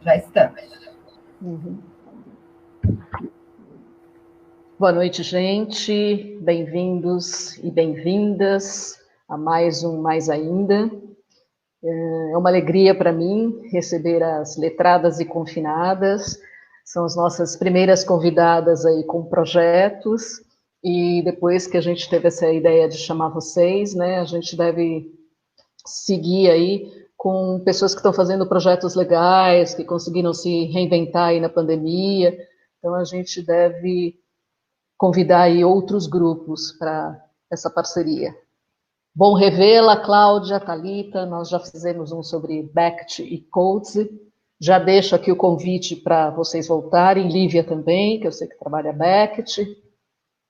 Já estamos. Boa noite, gente. Bem-vindos e bem-vindas a mais um Mais Ainda. É uma alegria para mim receber as letradas e confinadas. São as nossas primeiras convidadas aí com projetos. E depois que a gente teve essa ideia de chamar vocês, né, a gente deve seguir aí com pessoas que estão fazendo projetos legais, que conseguiram se reinventar aí na pandemia. Então, a gente deve convidar aí outros grupos para essa parceria. Bom revê-la, Cláudia, Thalita, nós já fizemos um sobre Beckett e Coates, já deixo aqui o convite para vocês voltarem, Lívia também, que eu sei que trabalha Beckett,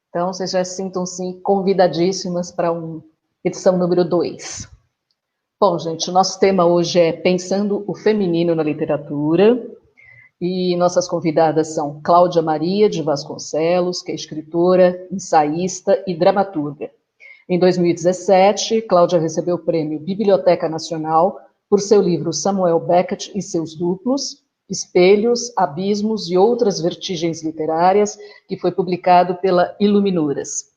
então vocês já sintam-se convidadíssimas para uma edição número 2. Bom, gente, o nosso tema hoje é Pensando o Feminino na Literatura, e nossas convidadas são Cláudia Maria de Vasconcelos, que é escritora, ensaísta e dramaturga. Em 2017, Cláudia recebeu o prêmio Biblioteca Nacional por seu livro Samuel Beckett e seus duplos, Espelhos, Abismos e Outras Vertigens Literárias, que foi publicado pela Iluminuras.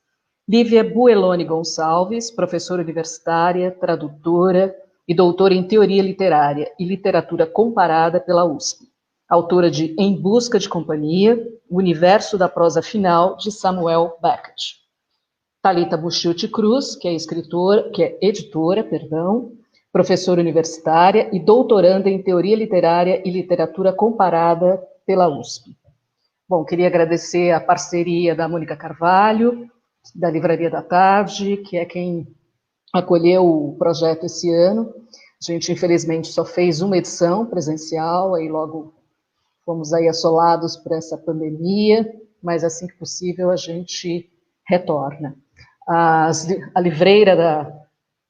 Lívia Bueloni Gonçalves, professora universitária, tradutora e doutora em Teoria Literária e Literatura Comparada pela USP. Autora de Em Busca de Companhia, O Universo da Prosa Final, de Samuel Beckett. Thalita Buchilti Cruz, que é editora, professora universitária e doutoranda em Teoria Literária e Literatura Comparada pela USP. Bom, queria agradecer a parceria da Mônica Carvalho, da Livraria da Tarde, que é quem acolheu o projeto esse ano. A gente, infelizmente, só fez uma edição presencial, aí logo fomos aí assolados por essa pandemia, mas assim que possível a gente retorna. A livreira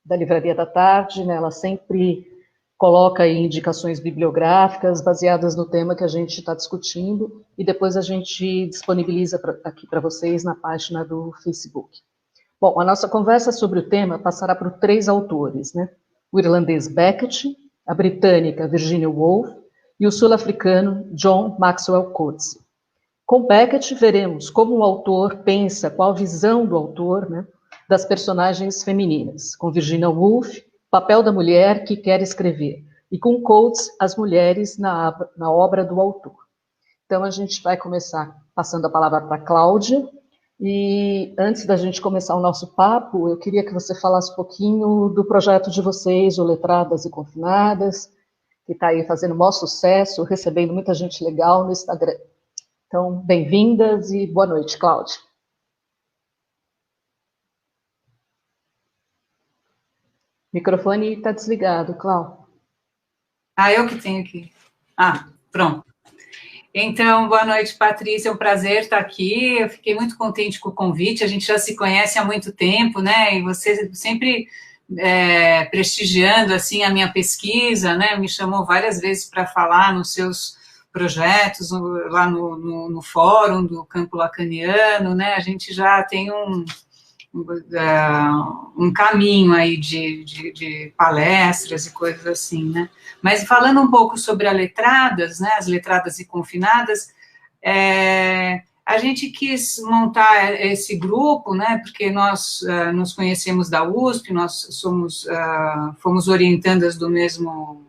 da Livraria da Tarde, né, ela sempre coloca aí indicações bibliográficas baseadas no tema que a gente está discutindo e depois a gente disponibiliza aqui para vocês na página do Facebook. Bom, a nossa conversa sobre o tema passará por 3 autores, né? O irlandês Beckett, a britânica Virginia Woolf e o sul-africano John Maxwell Coetzee. Com Beckett, veremos como o autor pensa, qual a visão do autor, né, das personagens femininas. Com Virginia Woolf, papel da mulher que quer escrever. E com Coates, as mulheres na obra do autor. Então, a gente vai começar passando a palavra para a Cláudia. E antes da gente começar o nosso papo, eu queria que você falasse um pouquinho do projeto de vocês, o Letradas e Confinadas, que está aí fazendo o maior sucesso, recebendo muita gente legal no Instagram. Então, bem-vindas e boa noite, Cláudia. O microfone está desligado, Cláudia. Eu que tenho aqui. Pronto. Então, boa noite, Patrícia, é um prazer estar aqui, eu fiquei muito contente com o convite, a gente já se conhece há muito tempo, né, e você sempre prestigiando, assim, a minha pesquisa, né, me chamou várias vezes para falar nos seus projetos, lá no fórum do Campo Lacaniano, né, a gente já tem um caminho aí de palestras e coisas assim, né? Mas falando um pouco sobre as Letradas, né, as Letradas e Confinadas, a gente quis montar esse grupo, né, porque nós nos conhecemos da USP, nós fomos orientandas do mesmo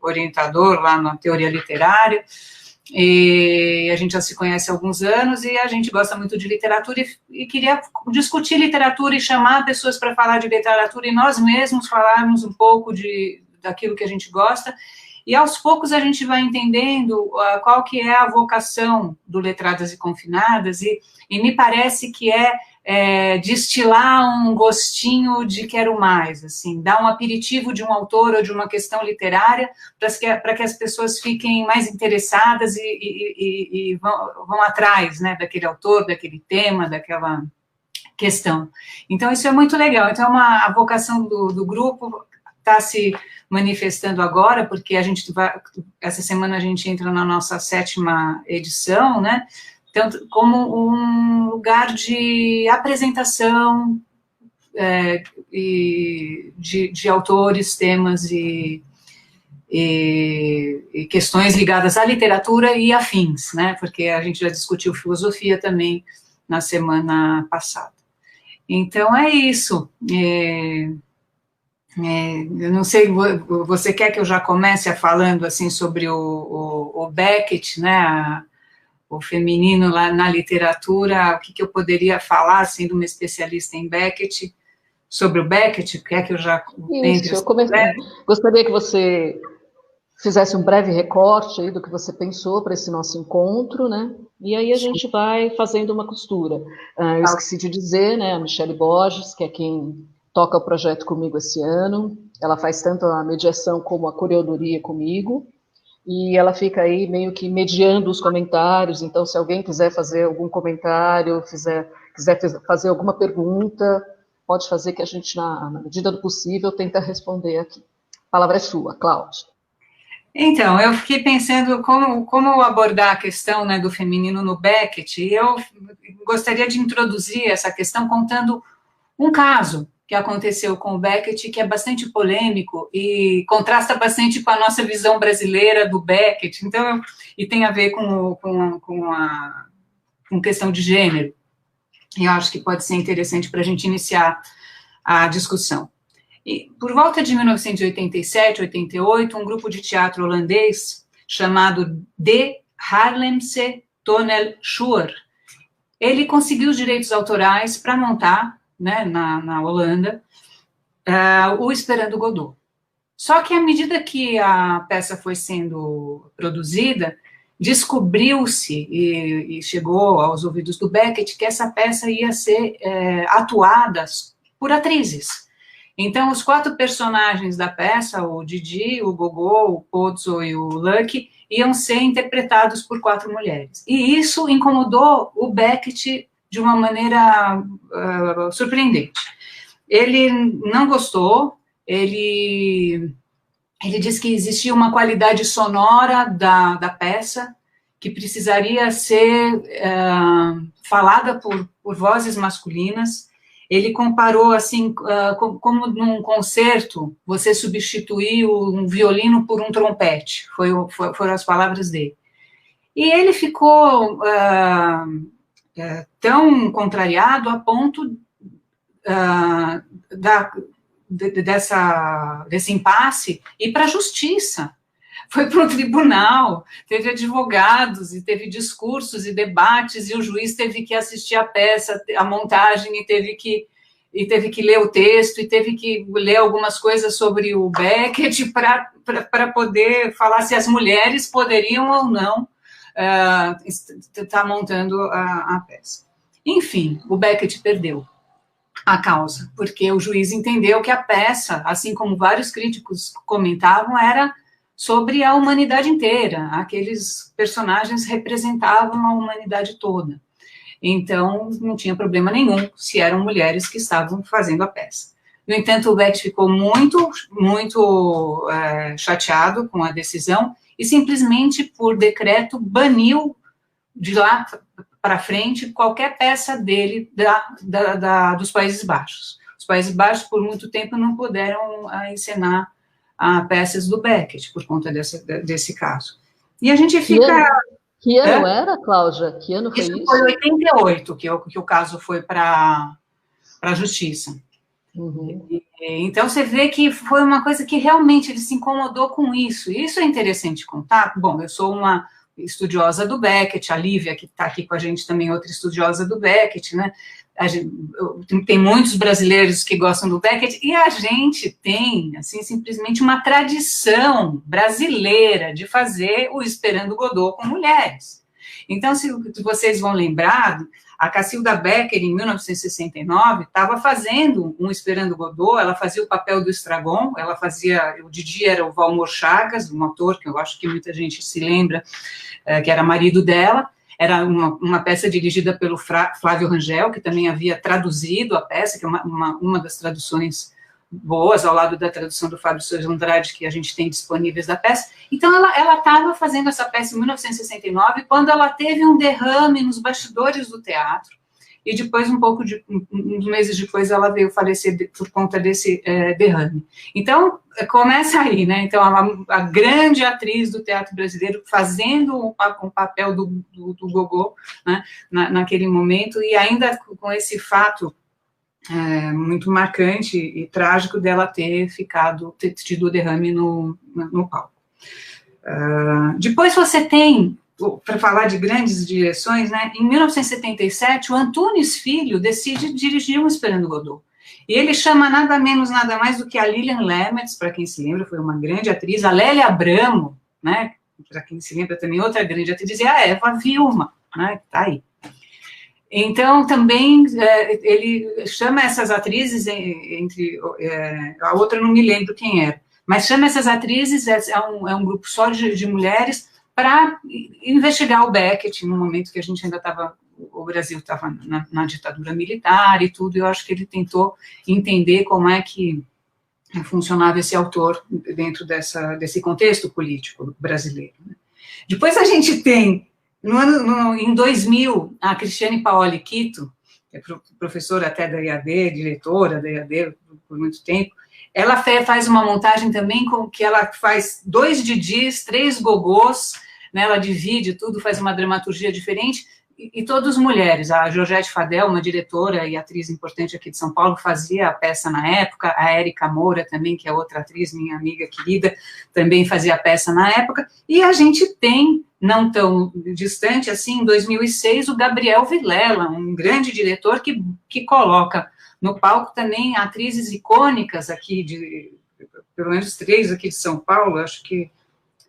orientador lá na Teoria Literária, e a gente já se conhece há alguns anos e a gente gosta muito de literatura e queria discutir literatura e chamar pessoas para falar de literatura e nós mesmos falarmos um pouco daquilo que a gente gosta e aos poucos a gente vai entendendo qual que é a vocação do Letradas e Confinadas e me parece que destilar um gostinho de quero mais, assim, dar um aperitivo de um autor ou de uma questão literária para que as pessoas fiquem mais interessadas e vão atrás, né, daquele autor, daquele tema, daquela questão. Então, isso é muito legal. Então, a vocação do grupo está se manifestando agora, porque essa semana a gente entra na nossa 7ª edição, né, tanto como um lugar de apresentação de autores, temas e e questões ligadas à literatura e afins, né, porque a gente já discutiu filosofia também na semana passada. Então, é isso. Eu não sei, você quer que eu já comece falando, assim, sobre o Beckett, né, o feminino lá na literatura, o que eu poderia falar, sendo uma especialista em Beckett, sobre o Beckett? Quer que eu já entre? Isso, gostaria que você fizesse um breve recorte aí do que você pensou para esse nosso encontro, né? E aí a gente vai fazendo uma costura. Eu esqueci de dizer, né, a Michele Borges, que é quem toca o projeto comigo esse ano, ela faz tanto a mediação como a curadoria comigo, e ela fica aí meio que mediando os comentários, então se alguém quiser fazer algum comentário, quiser fazer alguma pergunta, pode fazer que a gente, na medida do possível, tenta responder aqui. A palavra é sua, Cláudia. Então, eu fiquei pensando como abordar a questão, né, do feminino no Beckett, e eu gostaria de introduzir essa questão contando um caso que aconteceu com o Beckett, que é bastante polêmico e contrasta bastante com a nossa visão brasileira do Beckett, então, e tem a ver com questão de gênero, e eu acho que pode ser interessante para a gente iniciar a discussão. E, por volta de 1987, 88, um grupo de teatro holandês chamado De Haarlemse Toneel-Show, ele conseguiu os direitos autorais para montar, né, na Holanda, o Esperando Godot. Só que à medida que a peça foi sendo produzida, descobriu-se e chegou aos ouvidos do Beckett que essa peça ia ser atuada por atrizes. Então, os 4 personagens da peça, o Didi, o Gogô, o Pozzo e o Lucky, iam ser interpretados por 4 mulheres. E isso incomodou o Beckett de uma maneira surpreendente. Ele não gostou, ele disse que existia uma qualidade sonora da peça que precisaria ser falada por vozes masculinas. Ele comparou, assim, como num concerto, você substituir um violino por um trompete, foram as palavras dele. E ele ficou tão contrariado a ponto desse impasse ir para a justiça. Foi para o tribunal, teve advogados, e teve discursos e debates, e o juiz teve que assistir a peça, a montagem, e teve que ler o texto, e teve que ler algumas coisas sobre o Beckett para poder falar se as mulheres poderiam ou não estar montando a peça. Enfim, o Beckett perdeu a causa, porque o juiz entendeu que a peça, assim como vários críticos comentavam, era sobre a humanidade inteira, aqueles personagens representavam a humanidade toda. Então, não tinha problema nenhum se eram mulheres que estavam fazendo a peça. No entanto, o Beckett ficou muito, muito chateado com a decisão e simplesmente, por decreto, baniu de lá para frente qualquer peça dele dos Países Baixos. Os Países Baixos, por muito tempo, não puderam encenar peças do Beckett, por conta desse caso. E a gente fica... Que ano era, Cláudia? Que ano foi isso? Isso foi em 88, que o caso foi para a justiça. Uhum. Então, você vê que foi uma coisa que realmente ele se incomodou com isso. E isso é interessante contar. Bom, eu sou uma estudiosa do Beckett, a Lívia, que está aqui com a gente também, outra estudiosa do Beckett, né? Tem muitos brasileiros que gostam do Beckett, e a gente tem, assim, simplesmente uma tradição brasileira de fazer o Esperando Godot com mulheres. Então, se vocês vão lembrar, a Cacilda Becker, em 1969, estava fazendo um Esperando Godot, ela fazia o papel do Estragon, o Didi era o Valmor Chagas, um ator que eu acho que muita gente se lembra, que era marido dela. Era uma peça dirigida pelo Flávio Rangel, que também havia traduzido a peça, que é uma das traduções boas, ao lado da tradução do Fábio Souza Andrade, que a gente tem disponíveis da peça. Então, ela estava fazendo essa peça em 1969, quando ela teve um derrame nos bastidores do teatro, e depois, uns meses depois, ela veio falecer por conta desse derrame. Então, começa aí, né? Então, a grande atriz do teatro brasileiro fazendo o papel do gogô, né, naquele momento, e ainda com esse fato muito marcante e trágico dela ter tido o derrame no palco. Depois você tem, para falar de grandes direções, né, em 1977, o Antunes Filho decide dirigir um Esperando Godot. E ele chama nada menos, nada mais do que a Lilian Lemmertz, para quem se lembra, foi uma grande atriz, a Lélia Abramo, né, para quem se lembra também, outra grande atriz, e a Eva Vilma, né, que está aí. Então, também, ele chama essas atrizes, a outra não me lembro quem era, mas chama essas atrizes, é um grupo só de mulheres, para investigar o Beckett, no momento que a gente ainda estava, o Brasil estava na ditadura militar e tudo, e eu acho que ele tentou entender como é que funcionava esse autor dentro desse contexto político brasileiro. Depois a gente tem, em 2000, a Cristiane Paoli Quito, que é professora até da IAD, diretora da IAD por muito tempo, ela faz uma montagem também com que ela faz 2 Didis, 3 gogôs, né, ela divide tudo, faz uma dramaturgia diferente, e todas mulheres. A Georgette Fadel, uma diretora e atriz importante aqui de São Paulo, fazia a peça na época, a Érica Moura também, que é outra atriz, minha amiga querida, também fazia a peça na época, e a gente tem, não tão distante assim, em 2006, o Gabriel Vilela, um grande diretor que coloca no palco também atrizes icônicas aqui, pelo menos 3 aqui de São Paulo, acho que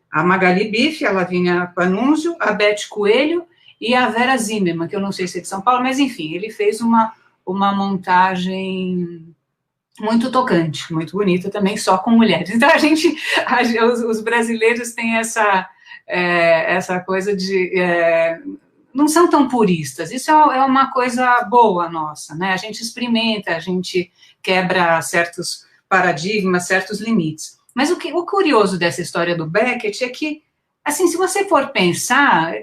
a Magali Bife, a Lavínia Panunzio, a Beth Coelho e a Vera Zimmermann, que eu não sei se é de São Paulo, mas enfim, ele fez uma montagem muito tocante, muito bonita também, só com mulheres. Então, os brasileiros têm essa coisa de... não são tão puristas, isso é uma coisa boa nossa, né? A gente experimenta, a gente quebra certos paradigmas, certos limites. Mas o curioso dessa história do Beckett é que, assim, se você for pensar,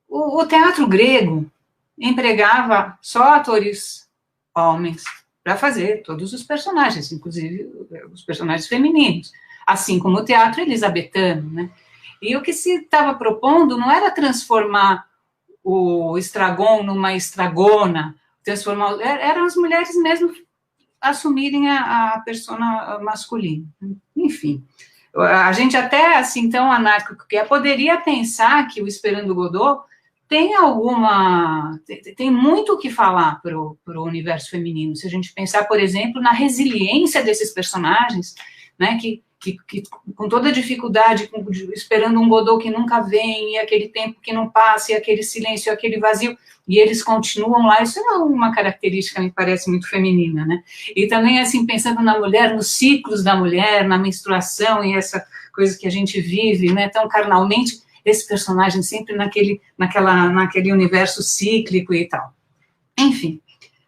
o teatro grego empregava só atores homens para fazer todos os personagens, inclusive os personagens femininos, assim como o teatro elisabetano, né? E o que se estava propondo não era transformar o estragon numa estragona, eram as mulheres mesmo assumirem a persona masculina. Enfim, a gente até, assim, tão anárquico que poderia pensar que o Esperando Godot tem muito o que falar para o universo feminino. Se a gente pensar, por exemplo, na resiliência desses personagens, né, que com toda a dificuldade, esperando um Godot que nunca vem, e aquele tempo que não passa, e aquele silêncio, aquele vazio, e eles continuam lá. Isso é uma característica, me parece, muito feminina, né? E também, assim, pensando na mulher, nos ciclos da mulher, na menstruação, e essa coisa que a gente vive, né, tão carnalmente, esse personagem sempre naquele universo cíclico e tal. Enfim.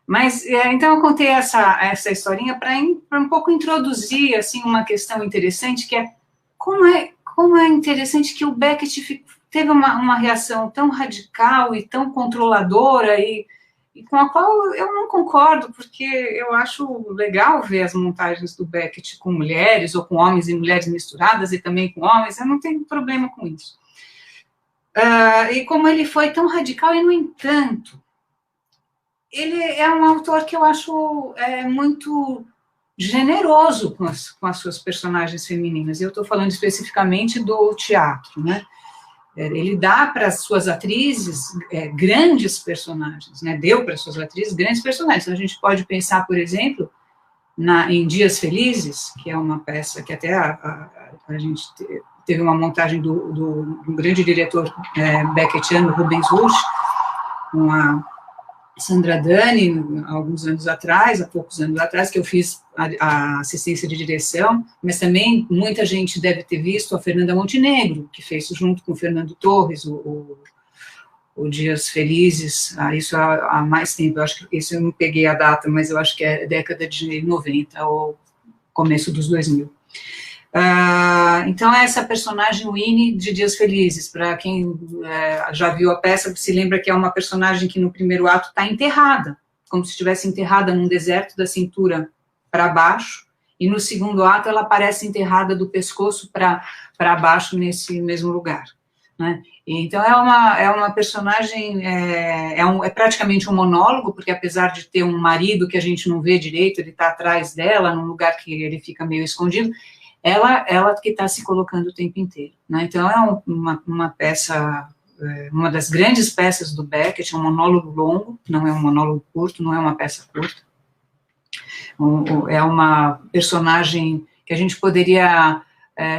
Mas, então, eu contei essa historinha para um pouco introduzir, assim, uma questão interessante, que é como é interessante que o Beckett teve uma reação tão radical e tão controladora, e com a qual eu não concordo, porque eu acho legal ver as montagens do Beckett com mulheres, ou com homens e mulheres misturadas, e também com homens, eu não tenho problema com isso. E como ele foi tão radical, e, no entanto, ele é um autor que eu acho muito generoso com as suas personagens femininas. Eu estou falando especificamente do teatro, né? Ele dá para as suas atrizes grandes personagens, né? Deu para as suas atrizes grandes personagens. Então, a gente pode pensar, por exemplo, em Dias Felizes, que é uma peça que até a gente teve uma montagem do grande diretor beckettiano, Rubens Rusch, com a Sandra Dani, há poucos anos atrás, que eu fiz a assistência de direção, mas também muita gente deve ter visto a Fernanda Montenegro, que fez junto com o Fernando Torres, o Dias Felizes, isso há mais tempo, eu acho que isso eu não peguei a data, mas eu acho que é década de 90, ou começo dos 2000. Então, essa personagem Winnie de Dias Felizes, para quem já viu a peça, se lembra que é uma personagem que no primeiro ato está enterrada, como se estivesse enterrada num deserto da cintura para baixo, e no segundo ato ela aparece enterrada do pescoço para baixo nesse mesmo lugar, né? Então é uma personagem, é praticamente um monólogo, porque apesar de ter um marido que a gente não vê direito, ele está atrás dela, num lugar que ele fica meio escondido, ela que está se colocando o tempo inteiro, né? Então é uma peça, uma das grandes peças do Beckett, é um monólogo longo, não é um monólogo curto, não é uma peça curta, é uma personagem que a gente poderia,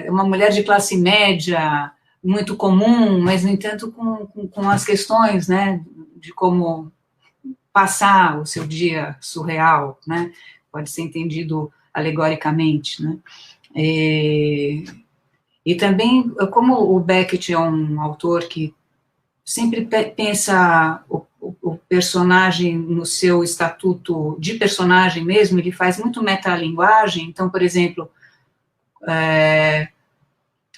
uma mulher de classe média, muito comum, mas no entanto com as questões, né, de como passar o seu dia surreal, né, pode ser entendido alegoricamente, né. E também, como o Beckett é um autor que sempre pensa o personagem no seu estatuto de personagem mesmo, ele faz muito metalinguagem. Então, por exemplo,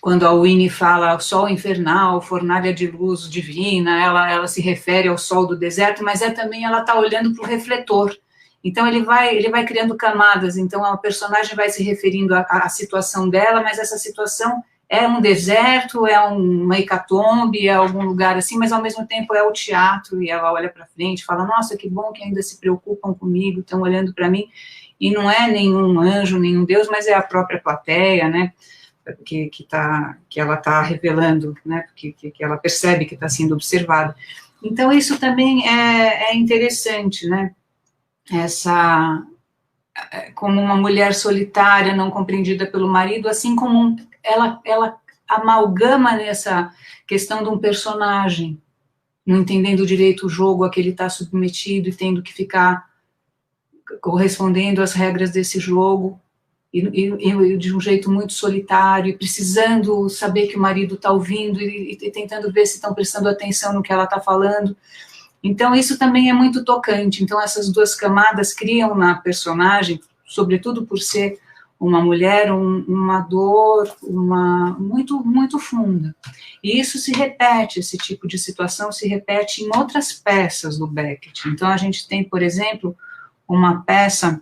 quando a Winnie fala sol infernal, fornalha de luz divina, ela se refere ao sol do deserto, mas também ela está olhando para o refletor. Então, ele vai criando camadas, então a personagem vai se referindo à situação dela, mas essa situação é um deserto, é uma hecatombe, é algum lugar assim, mas ao mesmo tempo é o teatro, e ela olha para frente, fala, nossa, que bom que ainda se preocupam comigo, estão olhando para mim, e não é nenhum anjo, nenhum Deus, mas é a própria plateia, né, que ela está revelando, né, que ela percebe que está sendo observada. Então, isso também é interessante, né, como uma mulher solitária, não compreendida pelo marido, assim como ela amalgama nessa questão de um personagem, não entendendo direito o jogo a que ele está submetido e tendo que ficar correspondendo às regras desse jogo, e de um jeito muito solitário, e precisando saber que o marido está ouvindo, e tentando ver se estão prestando atenção no que ela está falando. Então, isso também é muito tocante. Então, essas duas camadas criam na personagem, sobretudo por ser uma mulher, uma dor muito, muito funda. E isso se repete, esse tipo de situação se repete em outras peças do Beckett. Então, a gente tem, por exemplo, uma peça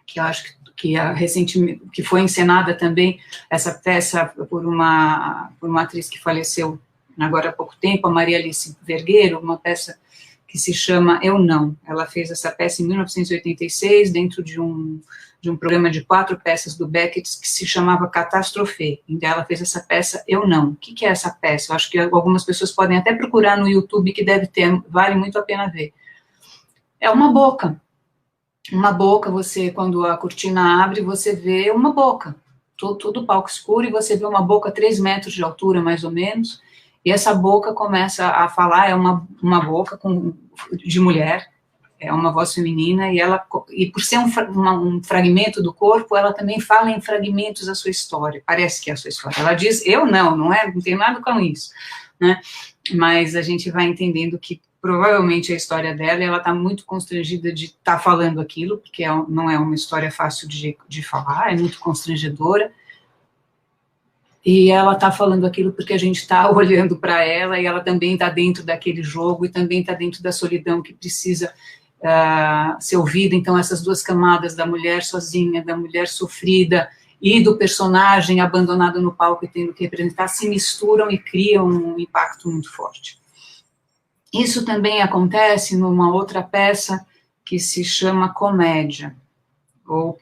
que eu acho que recentemente, que foi encenada também, essa peça por uma atriz que faleceu agora há pouco tempo, a Maria Alice Vergueiro, uma peça que se chama Eu Não. Ela fez essa peça em 1986, dentro de um programa de 4 peças do Beckett, que se chamava Catástrofe. Então, ela fez essa peça Eu Não. O que é essa peça? Eu acho que algumas pessoas podem até procurar no YouTube, que deve ter, vale muito a pena ver. É uma boca. Uma boca, você, quando a cortina abre, você vê uma boca. Tudo palco escuro, e você vê uma boca 3 metros de altura, mais ou menos, e essa boca começa a falar, é uma boca de mulher, é uma voz feminina, e por ser um fragmento do corpo, ela também fala em fragmentos a sua história, parece que é a sua história. Ela diz, eu não tem nada com isso, né? Mas a gente vai entendendo que provavelmente a história dela, ela está muito constrangida de estar falando aquilo, porque não é uma história fácil de falar, é muito constrangedora, e ela está falando aquilo porque a gente está olhando para ela, e ela também está dentro daquele jogo, e também está dentro da solidão que precisa ser ouvida. Então, essas duas camadas da mulher sozinha, da mulher sofrida, e do personagem abandonado no palco e tendo que representar, se misturam e criam um impacto muito forte. Isso também acontece numa outra peça que se chama Comédia, ou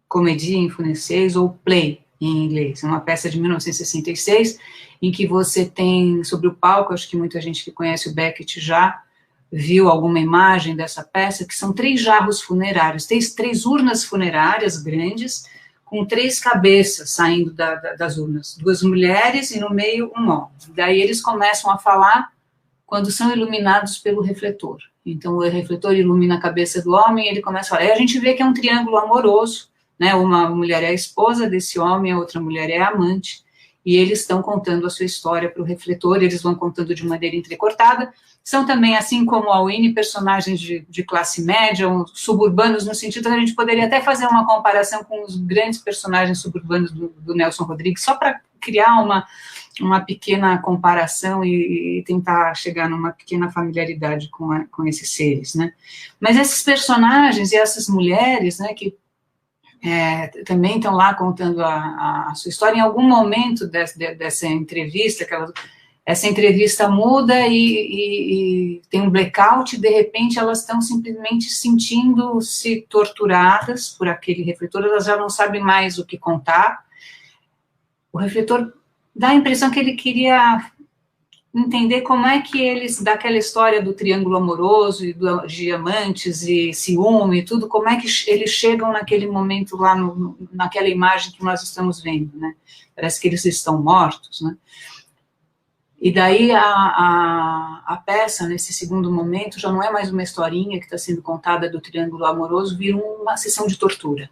Comédie em francês, ou Play em inglês. É uma peça de 1966, em que você tem sobre o palco, acho que muita gente que conhece o Beckett já viu alguma imagem dessa peça, que são 3 jarros funerários, 3 urnas funerárias grandes, com 3 cabeças saindo das urnas, 2 mulheres e no meio um homem. Daí eles começam a falar quando são iluminados pelo refletor. Então, o refletor ilumina a cabeça do homem, e ele começa a falar. Aí a gente vê que é um triângulo amoroso, né? Uma mulher é a esposa desse homem, a outra mulher é a amante, e eles estão contando a sua história para o refletor, eles vão contando de maneira entrecortada. São também, assim como a Winnie, personagens de classe média, suburbanos, no sentido que a gente poderia até fazer uma comparação com os grandes personagens suburbanos do Nelson Rodrigues, só para criar uma pequena comparação e tentar chegar numa pequena familiaridade com esses seres, né? Mas esses personagens e essas mulheres, né, que também estão lá contando a sua história, em algum momento dessa entrevista, essa entrevista muda e tem um blackout, e de repente elas estão simplesmente sentindo-se torturadas por aquele refletor, elas já não sabem mais o que contar. O refletor dá a impressão que ele queria entender como é que eles, daquela história do triângulo amoroso, e de diamantes e ciúme e tudo, como é que eles chegam naquele momento lá, naquela imagem que nós estamos vendo, né? Parece que eles estão mortos, né? E daí a peça, nesse segundo momento, já não é mais uma historinha que está sendo contada do triângulo amoroso, vira uma sessão de tortura.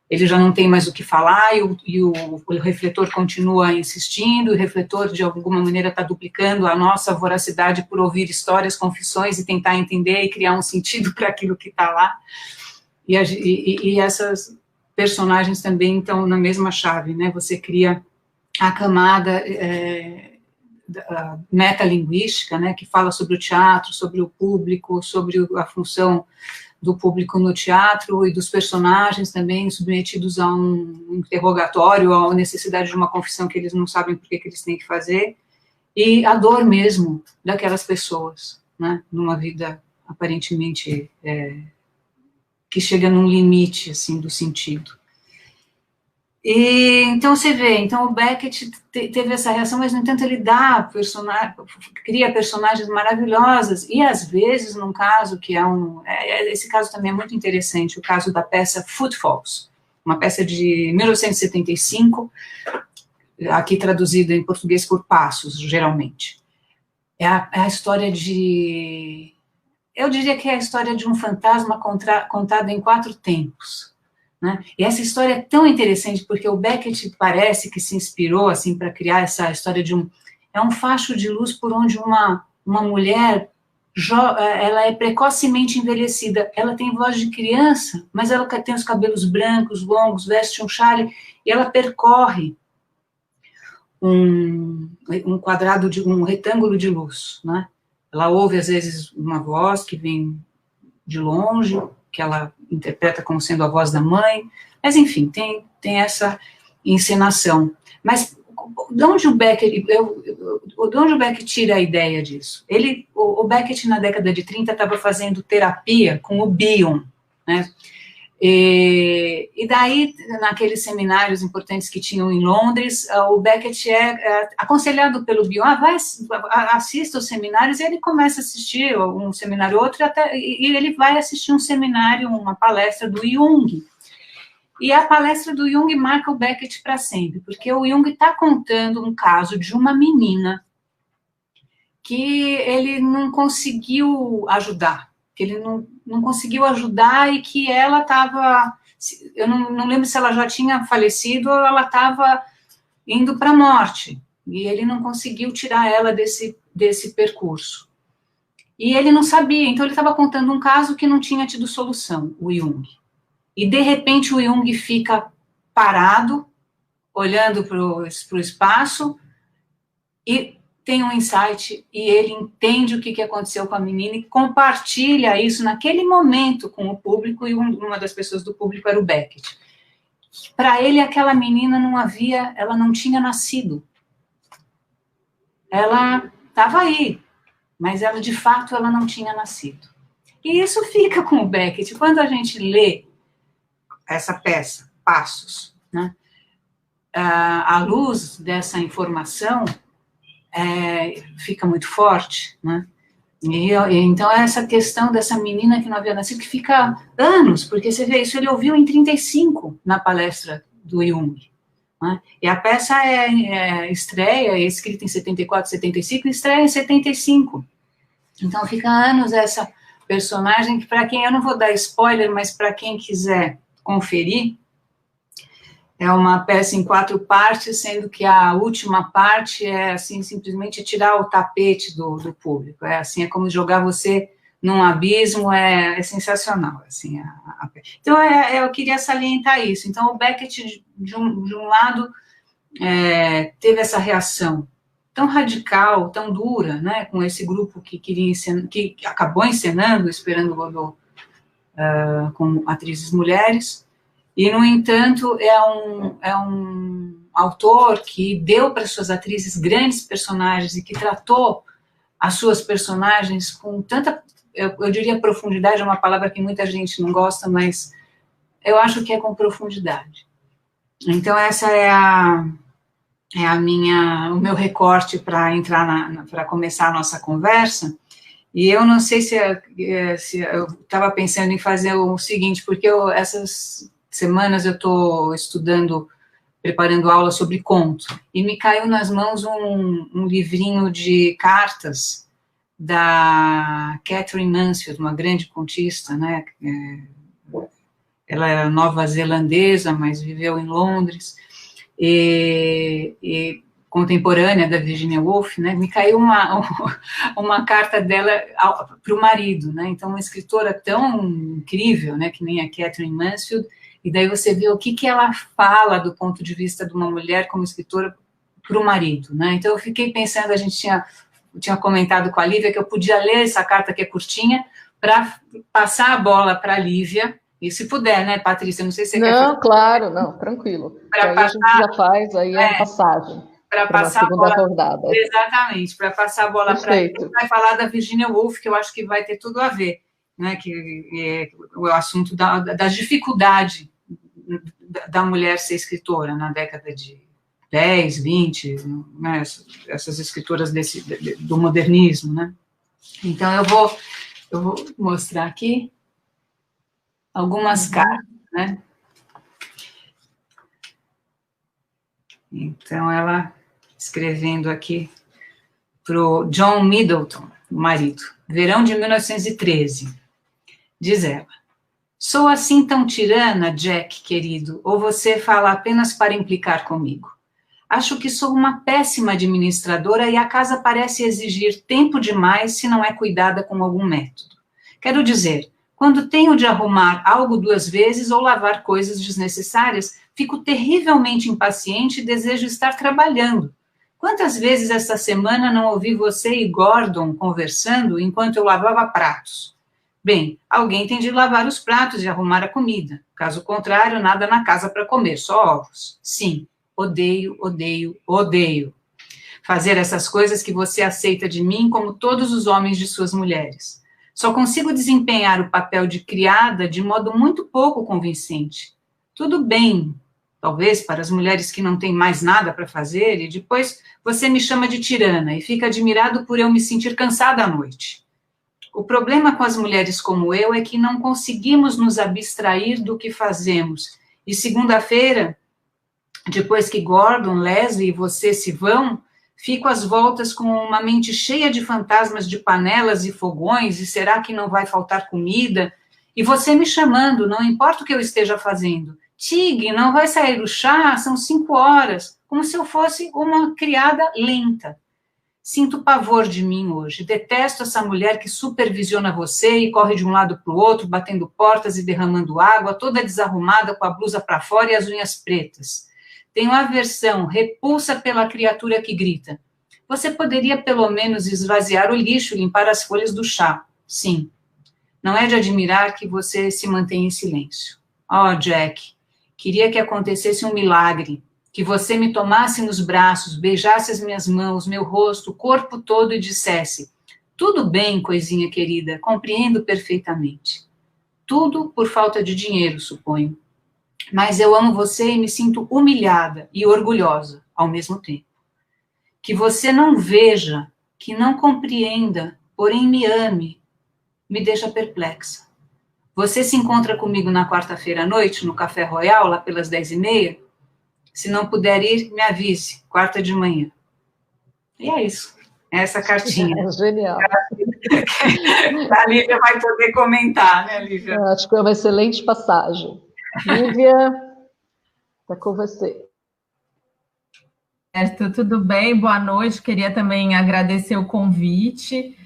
Ele já não tem mais o que falar, e o refletor continua insistindo, o refletor, de alguma maneira, está duplicando a nossa voracidade por ouvir histórias, confissões, e tentar entender e criar um sentido para aquilo que está lá. E essas personagens também estão na mesma chave, né? Você cria a camada metalinguística, né, que fala sobre o teatro, sobre o público, sobre a função do público no teatro e dos personagens também submetidos a um interrogatório, a necessidade de uma confissão que eles não sabem por que eles têm que fazer, e a dor mesmo daquelas pessoas, né, numa vida aparentemente que chega num limite, assim, do sentido. E, então você vê, então o Beckett teve essa reação, mas no entanto ele cria personagens maravilhosas, e às vezes num caso que esse caso também é muito interessante, o caso da peça Footfalls, uma peça de 1975, aqui traduzida em português por Passos, geralmente. É a história eu diria que é a história de um fantasma contada em 4 tempos. Né? E essa história é tão interessante porque o Beckett parece que se inspirou assim para criar essa história de um facho de luz por onde uma mulher ela é precocemente envelhecida, ela tem voz de criança, mas ela tem os cabelos brancos, longos, veste um chale, e ela percorre um retângulo de luz, né? Ela ouve às vezes uma voz que vem de longe, que ela interpreta como sendo a voz da mãe, mas enfim, tem essa encenação. Mas de onde o Beckett tira a ideia disso? O Beckett, na década de 30, estava fazendo terapia com o Bion, né? E daí, naqueles seminários importantes que tinham em Londres, o Beckett é aconselhado pelo Bion, assista os seminários, e ele começa a assistir um seminário ou outro, e ele vai assistir um seminário, uma palestra do Jung. E a palestra do Jung marca o Beckett para sempre, porque o Jung está contando um caso de uma menina que ele não conseguiu ajudar, que ele não conseguiu ajudar, e que ela estava, eu não lembro se ela já tinha falecido ou ela estava indo para a morte, e ele não conseguiu tirar ela desse percurso. E ele não sabia, então ele estava contando um caso que não tinha tido solução, o Jung. E de repente o Jung fica parado, olhando para o espaço, e tem um insight, e ele entende o que aconteceu com a menina e compartilha isso naquele momento com o público, e uma das pessoas do público era o Beckett. Para ele, aquela menina ela não tinha nascido. Ela estava aí, mas ela, de fato, ela não tinha nascido. E isso fica com o Beckett. Quando a gente lê essa peça, Passos, né, à luz dessa informação, fica muito forte, né? Então, essa questão dessa menina que não havia nascido, que fica anos, porque você vê isso, ele ouviu em 35, na palestra do Jung, né? E a peça é escrita em 74, 75, e estreia em 75. Então, fica anos essa personagem, que para quem, eu não vou dar spoiler, mas para quem quiser conferir, É uma peça em 4 partes, sendo que a última parte é, assim, simplesmente tirar o tapete do público. É assim, é como jogar você num abismo, é sensacional, assim. Então, eu queria salientar isso. Então, o Beckett, de um lado, teve essa reação tão radical, tão dura, né, com esse grupo que acabou encenando, Esperando Godot, com atrizes mulheres, e, no entanto, é um autor que deu para suas atrizes grandes personagens e que tratou as suas personagens com tanta, eu diria profundidade, é uma palavra que muita gente não gosta, mas eu acho que é com profundidade. Então, essa o meu recorte para entrar para começar a nossa conversa. E eu não sei se eu estava pensando em fazer o seguinte, porque essas semanas eu estou estudando, preparando aula sobre conto, e me caiu nas mãos um livrinho de cartas da Catherine Mansfield, uma grande contista, né? Ela era nova-zelandesa, mas viveu em Londres, e contemporânea da Virginia Woolf, né? Me caiu uma carta dela para o marido, né? Então, uma escritora tão incrível, né, que nem a Catherine Mansfield, e daí você vê o que ela fala do ponto de vista de uma mulher como escritora para o marido, né? Então, eu fiquei pensando, a gente tinha comentado com a Lívia que eu podia ler essa carta que é curtinha para passar a bola para a Lívia, e se puder, né, Patrícia, não sei se você quer fazer... Não, claro, não, tranquilo. Aí a gente já faz aí a passagem para uma segunda rodada. Exatamente, para passar a bola para ele, vai falar da Virginia Woolf, que eu acho que vai ter tudo a ver, né, que é o assunto da dificuldade da mulher ser escritora na década de 10, 20, né, essas escritoras do modernismo, né. Então, eu vou mostrar aqui algumas cartas, né. Então, ela escrevendo aqui para o John Middleton, o marido, verão de 1913, diz ela: sou assim tão tirana, Jack, querido, ou você fala apenas para implicar comigo? Acho que sou uma péssima administradora e a casa parece exigir tempo demais se não é cuidada com algum método. Quero dizer, quando tenho de arrumar algo 2 vezes ou lavar coisas desnecessárias, fico terrivelmente impaciente e desejo estar trabalhando. Quantas vezes esta semana não ouvi você e Gordon conversando enquanto eu lavava pratos? Bem, alguém tem de lavar os pratos e arrumar a comida. Caso contrário, nada na casa para comer, só ovos. Sim, odeio, odeio, odeio fazer essas coisas que você aceita de mim como todos os homens de suas mulheres. Só consigo desempenhar o papel de criada de modo muito pouco convincente. Tudo bem, talvez para as mulheres que não têm mais nada para fazer, e depois você me chama de tirana e fica admirado por eu me sentir cansada à noite. O problema com as mulheres como eu é que não conseguimos nos abstrair do que fazemos. E segunda-feira, depois que Gordon, Leslie e você se vão, fico às voltas com uma mente cheia de fantasmas de panelas e fogões, e será que não vai faltar comida? E você me chamando, não importa o que eu esteja fazendo. Tig, não vai sair o chá? São 5 horas. Como se eu fosse uma criada lenta. Sinto pavor de mim hoje. Detesto essa mulher que supervisiona você e corre de um lado para o outro, batendo portas e derramando água, toda desarrumada, com a blusa para fora e as unhas pretas. Tenho aversão, repulsa pela criatura que grita. Você poderia, pelo menos, esvaziar o lixo, limpar as folhas do chá. Sim. Não é de admirar que você se mantenha em silêncio. Oh, Jack, queria que acontecesse um milagre, que você me tomasse nos braços, beijasse as minhas mãos, meu rosto, o corpo todo e dissesse: tudo bem, coisinha querida, compreendo perfeitamente. Tudo por falta de dinheiro, suponho. Mas eu amo você e me sinto humilhada e orgulhosa ao mesmo tempo. Que você não veja, que não compreenda, porém me ame, me deixa perplexa. Você se encontra comigo na quarta-feira à noite, no Café Royal, lá pelas 10h30? Se não puder ir, me avise, quarta de manhã. E é isso. É essa cartinha. É genial. A Lívia vai poder comentar, né, Lívia? Acho que é uma excelente passagem. Lívia? Está com você. Certo, tudo bem? Boa noite. Queria também agradecer o convite.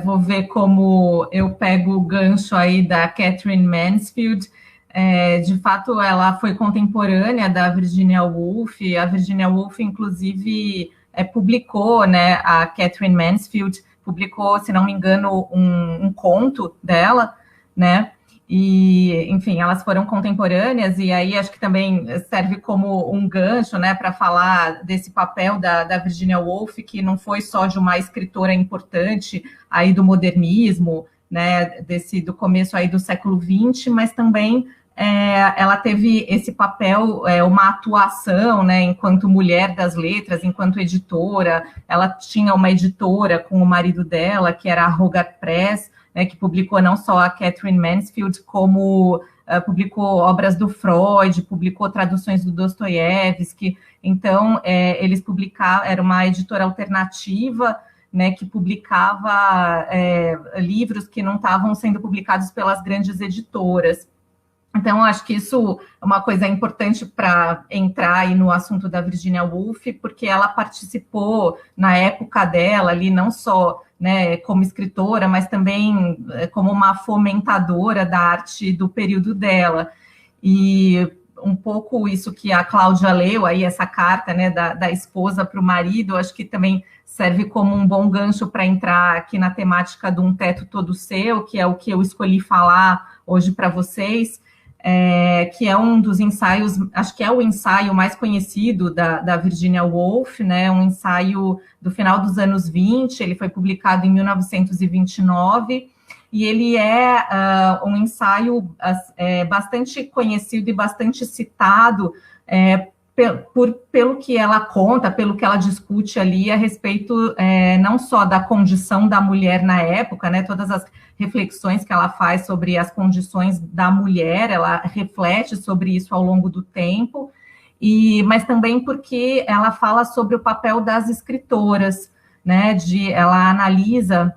Vou ver como eu pego o gancho aí da Catherine Mansfield. De fato, ela foi contemporânea da Virginia Woolf. A Virginia Woolf, inclusive, publicou, né, a Catherine Mansfield publicou, se não me engano, um conto dela, né? E, enfim, elas foram contemporâneas, e aí acho que também serve como um gancho, né, para falar desse papel da Virginia Woolf, que não foi só de uma escritora importante aí do modernismo, né, do começo aí do século XX, mas também ela teve esse papel, uma atuação, né, enquanto mulher das letras, enquanto editora. Ela tinha uma editora com o marido dela, que era a Hogarth Press, né, que publicou não só a Catherine Mansfield, como publicou obras do Freud, publicou traduções do Dostoiévski. Então, eles publicavam, era uma editora alternativa, né, que publicava livros que não estavam sendo publicados pelas grandes editoras. Então, acho que isso é uma coisa importante para entrar aí no assunto da Virginia Woolf, porque ela participou na época dela ali, não só, né, como escritora, mas também como uma fomentadora da arte do período dela. E um pouco isso que a Cláudia leu, aí essa carta, né, da esposa para o marido, acho que também serve como um bom gancho para entrar aqui na temática de Um Teto Todo Seu, que é o que eu escolhi falar hoje para vocês. Que é um dos ensaios, acho que é o ensaio mais conhecido da Virginia Woolf, né, um ensaio do final dos anos 20, ele foi publicado em 1929, e ele é um ensaio bastante conhecido e bastante citado pelo que ela conta, pelo que ela discute ali a respeito não só da condição da mulher na época, né, todas as reflexões que ela faz sobre as condições da mulher, ela reflete sobre isso ao longo do tempo, mas também porque ela fala sobre o papel das escritoras, né, ela analisa,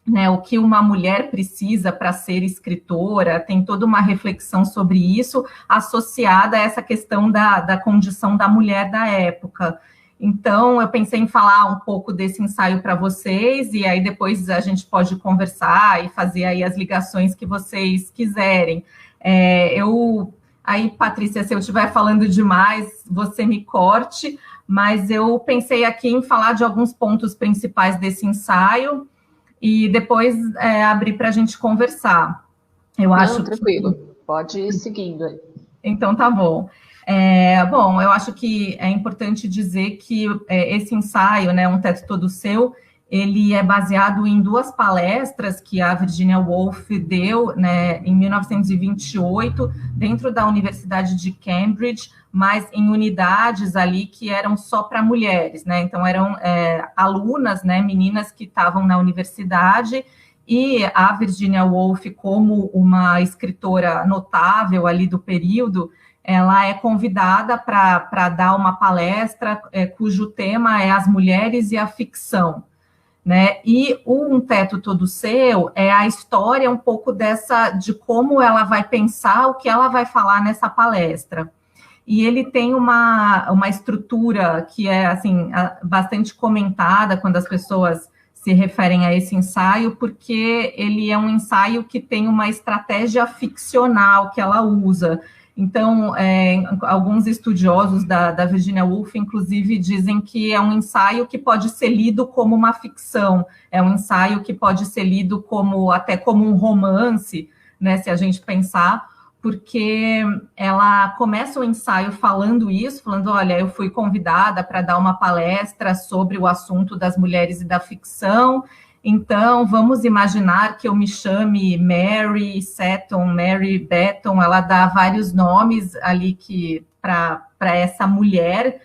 né, o que uma mulher precisa para ser escritora, tem toda uma reflexão sobre isso, associada a essa questão da condição da mulher da época. Então, eu pensei em falar um pouco desse ensaio para vocês, e aí depois a gente pode conversar e fazer aí as ligações que vocês quiserem. Aí, Patrícia, se eu estiver falando demais, você me corte, mas eu pensei aqui em falar de alguns pontos principais desse ensaio, e depois abrir para a gente conversar. Eu acho tranquilo, pode ir seguindo aí. Então, tá bom. Bom, eu acho que é importante dizer que esse ensaio, né, Um Teto Todo Seu, ele é baseado em duas palestras que a Virginia Woolf deu, né, em 1928, dentro da Universidade de Cambridge, mas em unidades ali que eram só para mulheres, né? Então, eram alunas, né, meninas que estavam na universidade, e a Virginia Woolf, como uma escritora notável ali do período, ela é convidada para dar uma palestra cujo tema é as mulheres e a ficção, né? E o Um Teto Todo Seu é a história um pouco de como ela vai pensar, o que ela vai falar nessa palestra. E ele tem uma estrutura que é, assim, bastante comentada quando as pessoas se referem a esse ensaio, porque ele é um ensaio que tem uma estratégia ficcional que ela usa. Então, alguns estudiosos da Virginia Woolf, inclusive, dizem que é um ensaio que pode ser lido como uma ficção, é um ensaio que pode ser lido até como um romance, né, se a gente pensar, porque ela começa o ensaio falando isso, falando, olha, eu fui convidada para dar uma palestra sobre o assunto das mulheres e da ficção, então vamos imaginar que eu me chame Mary Seton, Mary Betton, ela dá vários nomes ali para essa mulher,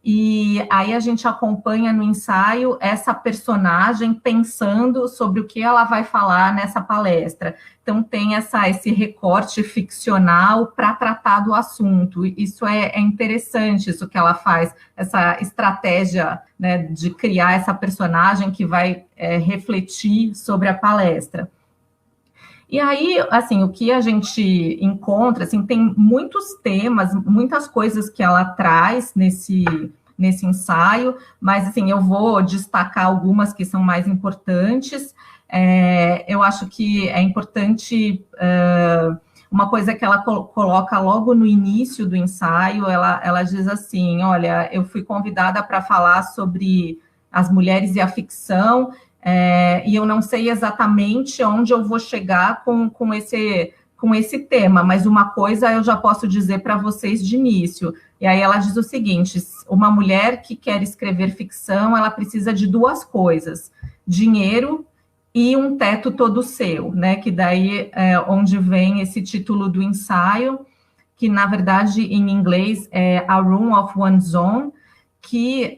e aí a gente acompanha no ensaio essa personagem pensando sobre o que ela vai falar nessa palestra. Então, tem esse recorte ficcional para tratar do assunto. Isso é interessante, isso que ela faz, essa estratégia, né, de criar essa personagem que vai refletir sobre a palestra. E aí, assim, o que a gente encontra, assim, tem muitos temas, muitas coisas que ela traz nesse ensaio, mas, assim, eu vou destacar algumas que são mais importantes. Eu acho que é importante, uma coisa que ela coloca logo no início do ensaio, ela diz assim, olha, eu fui convidada para falar sobre as mulheres e a ficção, e eu não sei exatamente onde eu vou chegar com esse tema, mas uma coisa eu já posso dizer para vocês de início. E aí ela diz o seguinte, uma mulher que quer escrever ficção, ela precisa de duas coisas, dinheiro e um teto todo seu, né? Que daí é onde vem esse título do ensaio, que na verdade em inglês é A Room of One's Own, que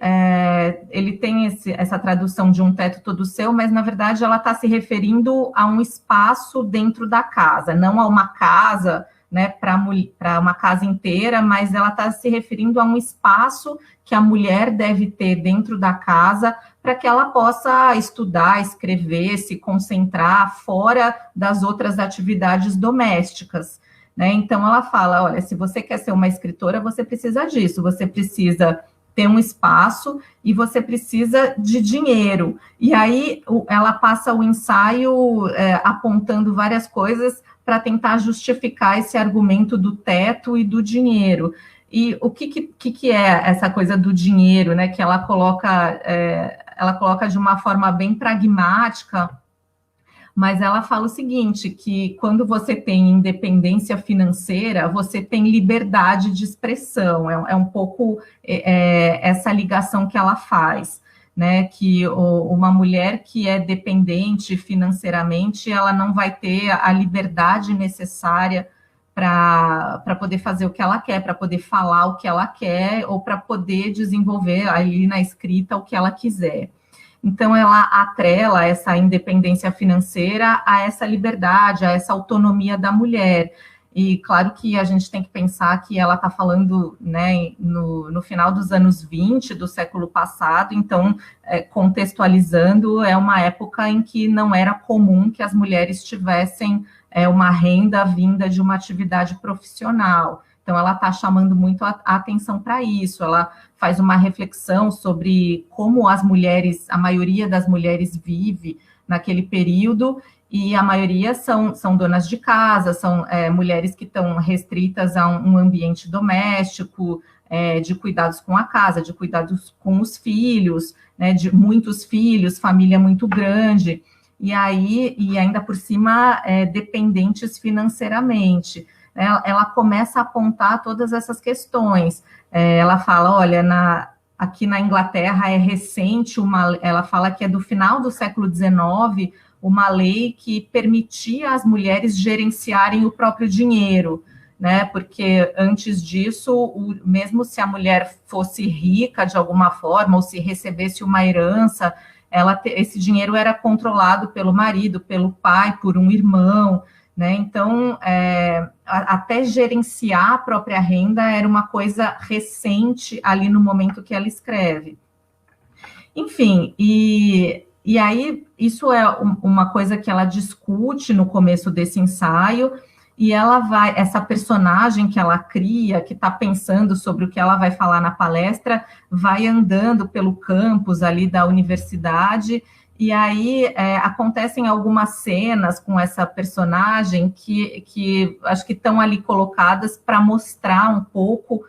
ele tem essa tradução de um teto todo seu, mas na verdade ela está se referindo a um espaço dentro da casa, não a uma casa, né, para uma casa inteira, mas ela está se referindo a um espaço que a mulher deve ter dentro da casa para que ela possa estudar, escrever, se concentrar fora das outras atividades domésticas, né? Então ela fala, olha, se você quer ser uma escritora, você precisa disso, você precisa ter um espaço e você precisa de dinheiro. E aí ela passa o ensaio apontando várias coisas para tentar justificar esse argumento do teto e do dinheiro. E o que é essa coisa do dinheiro, né? Que ela coloca de uma forma bem pragmática, mas ela fala o seguinte, que quando você tem independência financeira, você tem liberdade de expressão, é um pouco essa ligação que ela faz, né, que uma mulher que é dependente financeiramente, ela não vai ter a liberdade necessária para poder fazer o que ela quer, para poder falar o que ela quer, ou para poder desenvolver ali na escrita o que ela quiser. Então, ela atrela essa independência financeira a essa liberdade, a essa autonomia da mulher. E claro que a gente tem que pensar que ela está falando, né, no final dos anos 20 do século passado, então, contextualizando, é uma época em que não era comum que as mulheres tivessem uma renda vinda de uma atividade profissional. Então, ela está chamando muito a atenção para isso, ela faz uma reflexão sobre como a maioria das mulheres vive naquele período, e a maioria são donas de casa, são mulheres que estão restritas a um ambiente doméstico, de cuidados com a casa, de cuidados com os filhos, né, de muitos filhos, família muito grande, e ainda por cima dependentes financeiramente. Ela começa a apontar todas essas questões. Ela fala, olha, aqui na Inglaterra é recente, ela fala que é do final do século XIX, uma lei que permitia às mulheres gerenciarem o próprio dinheiro, né? Porque antes disso, mesmo se a mulher fosse rica de alguma forma, ou se recebesse uma herança, esse dinheiro era controlado pelo marido, pelo pai, por um irmão, né? Então, até gerenciar a própria renda era uma coisa recente ali no momento que ela escreve. Enfim, e aí isso é uma coisa que ela discute no começo desse ensaio, e essa personagem que ela cria, que está pensando sobre o que ela vai falar na palestra, vai andando pelo campus ali da universidade. E aí acontecem algumas cenas com essa personagem que acho que estão ali colocadas para mostrar um pouco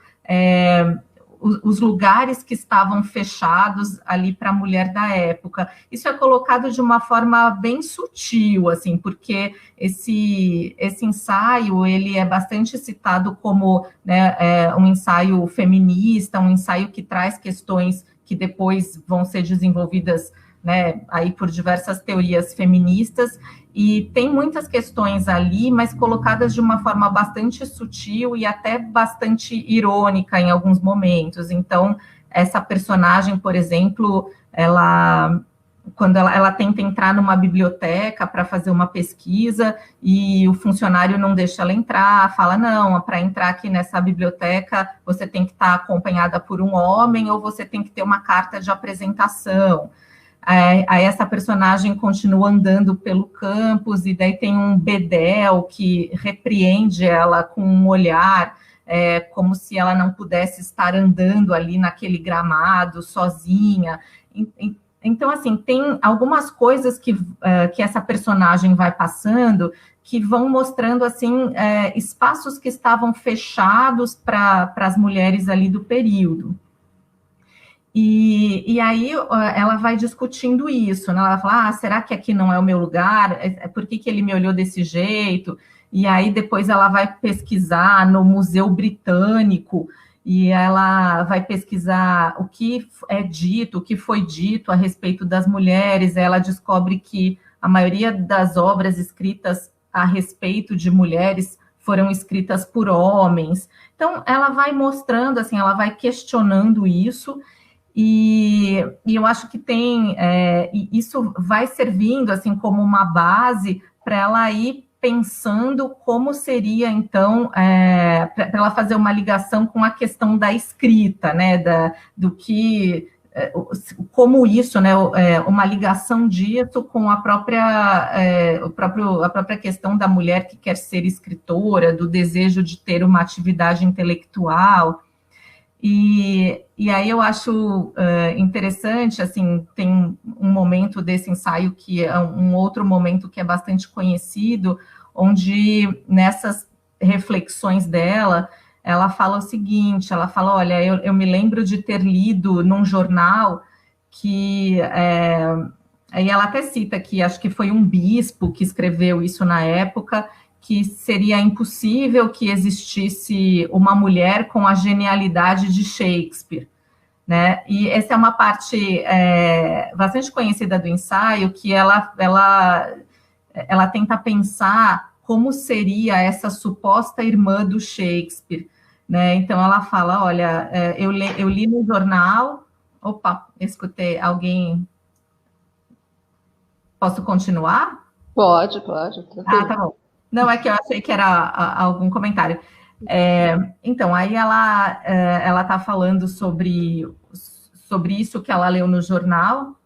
os lugares que estavam fechados ali para a mulher da época. Isso é colocado de uma forma bem sutil, assim, porque esse ensaio ele é bastante citado como, né, um ensaio feminista, um ensaio que traz questões que depois vão ser desenvolvidas, né, aí por diversas teorias feministas, e tem muitas questões ali, mas colocadas de uma forma bastante sutil e até bastante irônica em alguns momentos. Então, essa personagem, por exemplo, quando ela tenta entrar numa biblioteca para fazer uma pesquisa e o funcionário não deixa ela entrar, fala, não, para entrar aqui nessa biblioteca você tem que estar acompanhada por um homem ou você tem que ter uma carta de apresentação. Aí essa personagem continua andando pelo campus, e daí tem um bedel que repreende ela com um olhar, como se ela não pudesse estar andando ali naquele gramado sozinha. Então, assim, tem algumas coisas que essa personagem vai passando que vão mostrando, assim, espaços que estavam fechados para as mulheres ali do período. E aí ela vai discutindo isso, né? Ela fala, será que aqui não é o meu lugar? Por que ele me olhou desse jeito? E aí depois ela vai pesquisar no Museu Britânico, e ela vai pesquisar o que é dito, o que foi dito a respeito das mulheres. Ela descobre que a maioria das obras escritas a respeito de mulheres foram escritas por homens. Então, ela vai mostrando, assim, ela vai questionando isso, e eu acho que isso vai servindo, assim, como uma base para ela ir pensando como seria, então, para ela fazer uma ligação com a questão da escrita, né, como isso, né, uma ligação disso com a própria questão da mulher que quer ser escritora, do desejo de ter uma atividade intelectual. E aí eu acho interessante, assim, tem um momento desse ensaio que é um outro momento que é bastante conhecido, onde nessas reflexões dela, ela fala o seguinte, ela fala, olha, eu me lembro de ter lido num jornal que... aí ela até cita que acho que foi um bispo que escreveu isso na época, que seria impossível que existisse uma mulher com a genialidade de Shakespeare, né? E essa é uma parte bastante conhecida do ensaio, que ela tenta pensar como seria essa suposta irmã do Shakespeare, né? Então ela fala, olha, eu li no jornal, escutei alguém, posso continuar? Pode. Tá bom. Não, é que eu achei que era algum comentário. Então, aí ela está falando sobre isso que ela leu no jornal,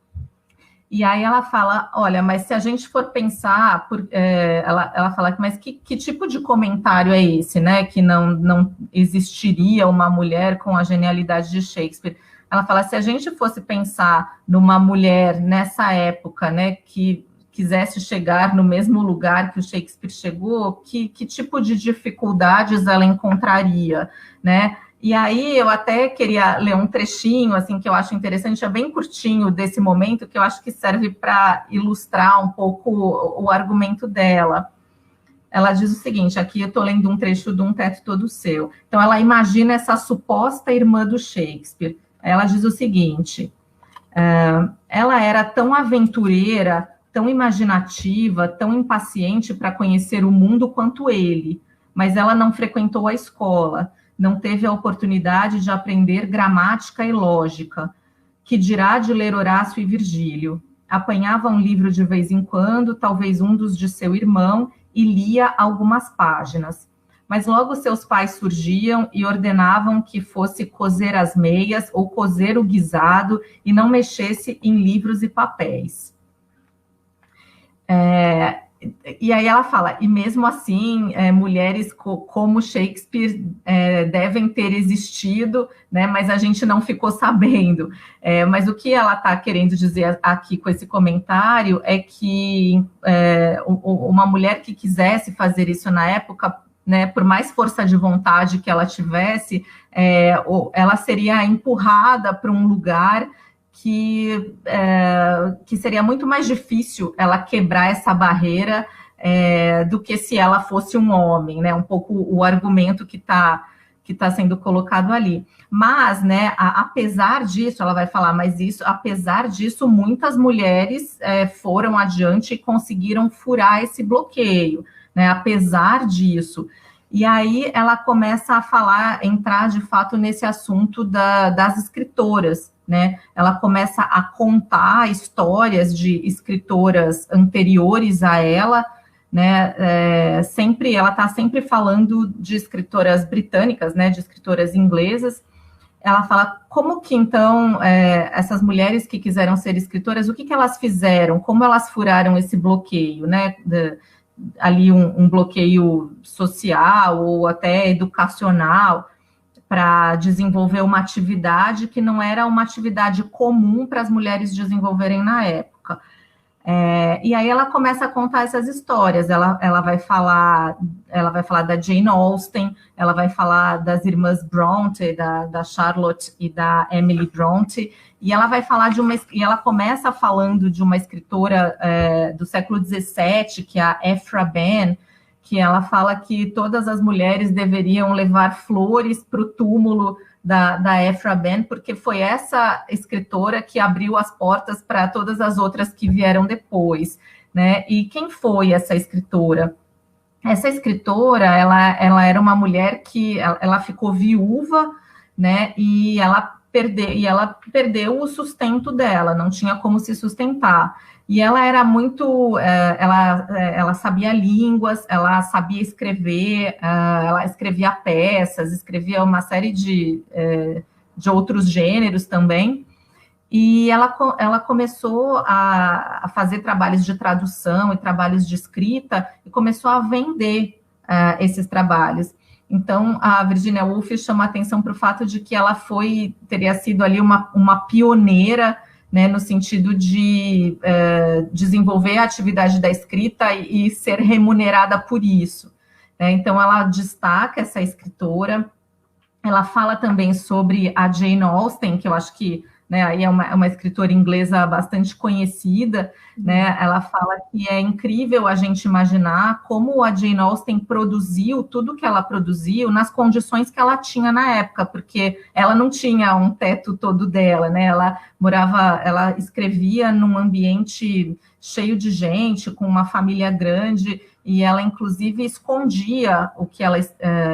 e aí ela fala, olha, mas se a gente for pensar, ela fala, mas que tipo de comentário é esse, né? Que não existiria uma mulher com a genialidade de Shakespeare. Ela fala, se a gente fosse pensar numa mulher nessa época, né, que quisesse chegar no mesmo lugar que o Shakespeare chegou, que tipo de dificuldades ela encontraria, né? E aí eu até queria ler um trechinho, assim, que eu acho interessante, é bem curtinho desse momento, que eu acho que serve para ilustrar um pouco o argumento dela. Ela diz o seguinte, aqui eu estou lendo um trecho de Um Teto Todo Seu. Então, ela imagina essa suposta irmã do Shakespeare. Ela diz o seguinte, ela era tão aventureira, tão imaginativa, tão impaciente para conhecer o mundo quanto ele, mas ela não frequentou a escola, não teve a oportunidade de aprender gramática e lógica, que dirá de ler Horácio e Virgílio. Apanhava um livro de vez em quando, talvez um dos de seu irmão, e lia algumas páginas. Mas logo seus pais surgiam e ordenavam que fosse coser as meias ou coser o guisado e não mexesse em livros e papéis. E aí ela fala, e mesmo assim, mulheres como Shakespeare devem ter existido, né, mas a gente não ficou sabendo. Mas o que ela está querendo dizer aqui com esse comentário é que uma mulher que quisesse fazer isso na época, né, por mais força de vontade que ela tivesse, ela seria empurrada para um lugar que seria muito mais difícil ela quebrar essa barreira do que se ela fosse um homem, né? Um pouco o argumento que tá sendo colocado ali. Mas, né, apesar disso, ela vai falar, apesar disso, muitas mulheres foram adiante e conseguiram furar esse bloqueio, né? Apesar disso. E aí ela começa a entrar de fato nesse assunto das escritoras, né? Ela começa a contar histórias de escritoras anteriores a ela, né? Ela está sempre falando de escritoras britânicas, né? De escritoras inglesas, ela fala como que, então, essas mulheres que quiseram ser escritoras, o que elas fizeram, como elas furaram esse bloqueio, né, ali um bloqueio social ou até educacional, para desenvolver uma atividade que não era uma atividade comum para as mulheres desenvolverem na época. E aí ela começa a contar essas histórias, ela vai falar da Jane Austen, ela vai falar das irmãs Bronte, da Charlotte e da Emily Bronte, e ela vai falar e ela começa falando de uma escritora do século XVII, que é a Ephra Behn, que ela fala que todas as mulheres deveriam levar flores para o túmulo da Ephra Behn, porque foi essa escritora que abriu as portas para todas as outras que vieram depois, né? E quem foi essa escritora? Essa escritora, ela era uma mulher que ela ficou viúva, né? E ela perdeu o sustento dela, não tinha como se sustentar. E ela era muito, ela sabia línguas, ela sabia escrever, ela escrevia peças, escrevia uma série de outros gêneros também. E ela começou a fazer trabalhos de tradução e trabalhos de escrita e começou a vender esses trabalhos. Então, a Virginia Woolf chama a atenção para o fato de que ela teria sido ali uma pioneira, né, no sentido de desenvolver a atividade da escrita e ser remunerada por isso. Né? Então, ela destaca essa escritora, ela fala também sobre a Jane Austen, que eu acho que, né, aí é uma escritora inglesa bastante conhecida, né? Ela fala que é incrível a gente imaginar como a Jane Austen produziu tudo que ela produziu nas condições que ela tinha na época, porque ela não tinha um teto todo dela, né? Ela escrevia num ambiente cheio de gente, com uma família grande, e ela inclusive escondia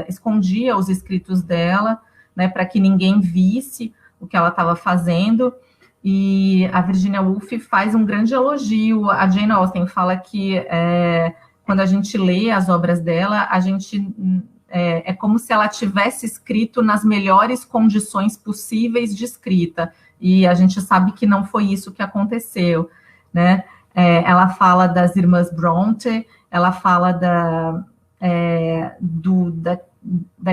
escondia os escritos dela, né, para que ninguém visse o que ela estava fazendo. E a Virginia Woolf faz um grande elogio a Jane Austen, fala que quando a gente lê as obras dela, a gente é como se ela tivesse escrito nas melhores condições possíveis de escrita, e a gente sabe que não foi isso que aconteceu, né? Ela fala das irmãs Bronte, ela fala da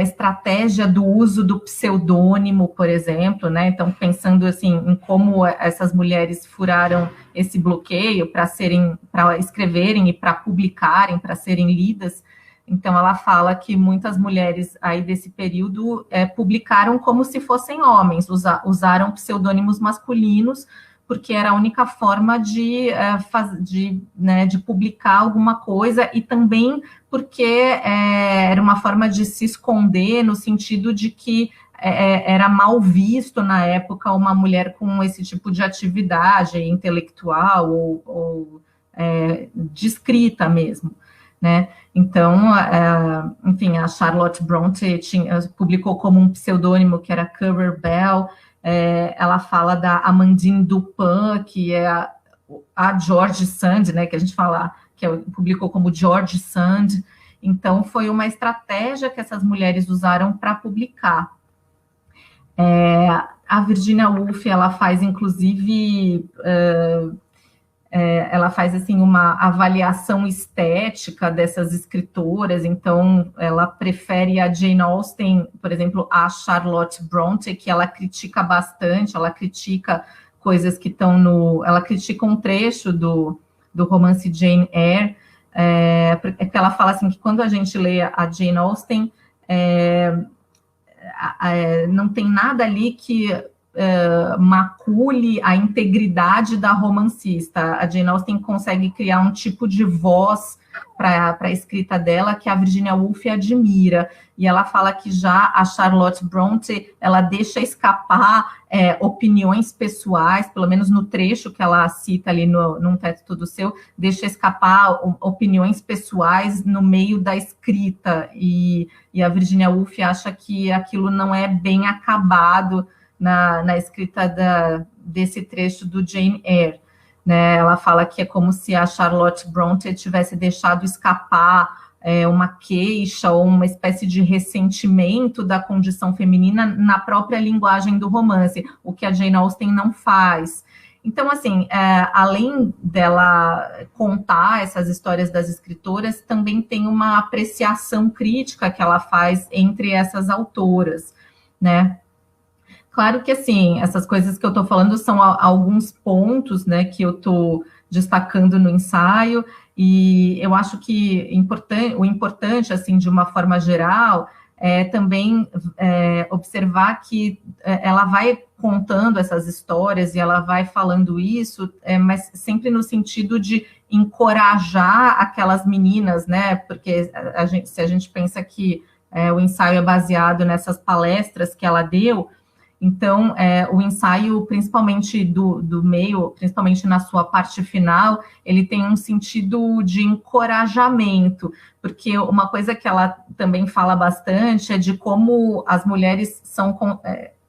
estratégia do uso do pseudônimo, por exemplo, né? Então, pensando assim em como essas mulheres furaram esse bloqueio para escreverem e para publicarem, para serem lidas. Então, ela fala que muitas mulheres aí desse período publicaram como se fossem homens, usaram pseudônimos masculinos, porque era a única forma de publicar alguma coisa, e também porque era uma forma de se esconder, no sentido de que era mal visto na época uma mulher com esse tipo de atividade intelectual ou de escrita mesmo, né? Então, enfim, a Charlotte Bronte publicou como um pseudônimo que era Currer Bell. Ela fala da Amandine Dupin, que é a George Sand, né, que a gente fala, que publicou como George Sand. Então, foi uma estratégia que essas mulheres usaram para publicar. A Virginia Woolf, ela faz, inclusive, ela faz, assim, uma avaliação estética dessas escritoras. Então, ela prefere a Jane Austen, por exemplo, a Charlotte Bronte, que ela critica bastante, ela critica coisas que estão ela critica um trecho do romance Jane Eyre, que ela fala assim, que quando a gente lê a Jane Austen, não tem nada ali que macule a integridade da romancista. A Jane Austen consegue criar um tipo de voz para a escrita dela que a Virginia Woolf admira, e ela fala que já a Charlotte Bronte, ela deixa escapar opiniões pessoais, pelo menos no trecho que ela cita ali num Teto Todo Seu, deixa escapar opiniões pessoais no meio da escrita, e a Virginia Woolf acha que aquilo não é bem acabado na escrita desse trecho do Jane Eyre, né? Ela fala que é como se a Charlotte Bronte tivesse deixado escapar uma queixa ou uma espécie de ressentimento da condição feminina na própria linguagem do romance, o que a Jane Austen não faz. Então, assim, além dela contar essas histórias das escritoras, também tem uma apreciação crítica que ela faz entre essas autoras, né? Claro que, assim, essas coisas que eu estou falando são alguns pontos, né, que eu estou destacando no ensaio, e eu acho que o importante, assim, de uma forma geral, é também observar que ela vai contando essas histórias e ela vai falando isso, mas sempre no sentido de encorajar aquelas meninas, né? Porque se a gente pensa que o ensaio é baseado nessas palestras que ela deu, então, o ensaio, principalmente do meio, principalmente na sua parte final, ele tem um sentido de encorajamento, porque uma coisa que ela também fala bastante é de como as mulheres são,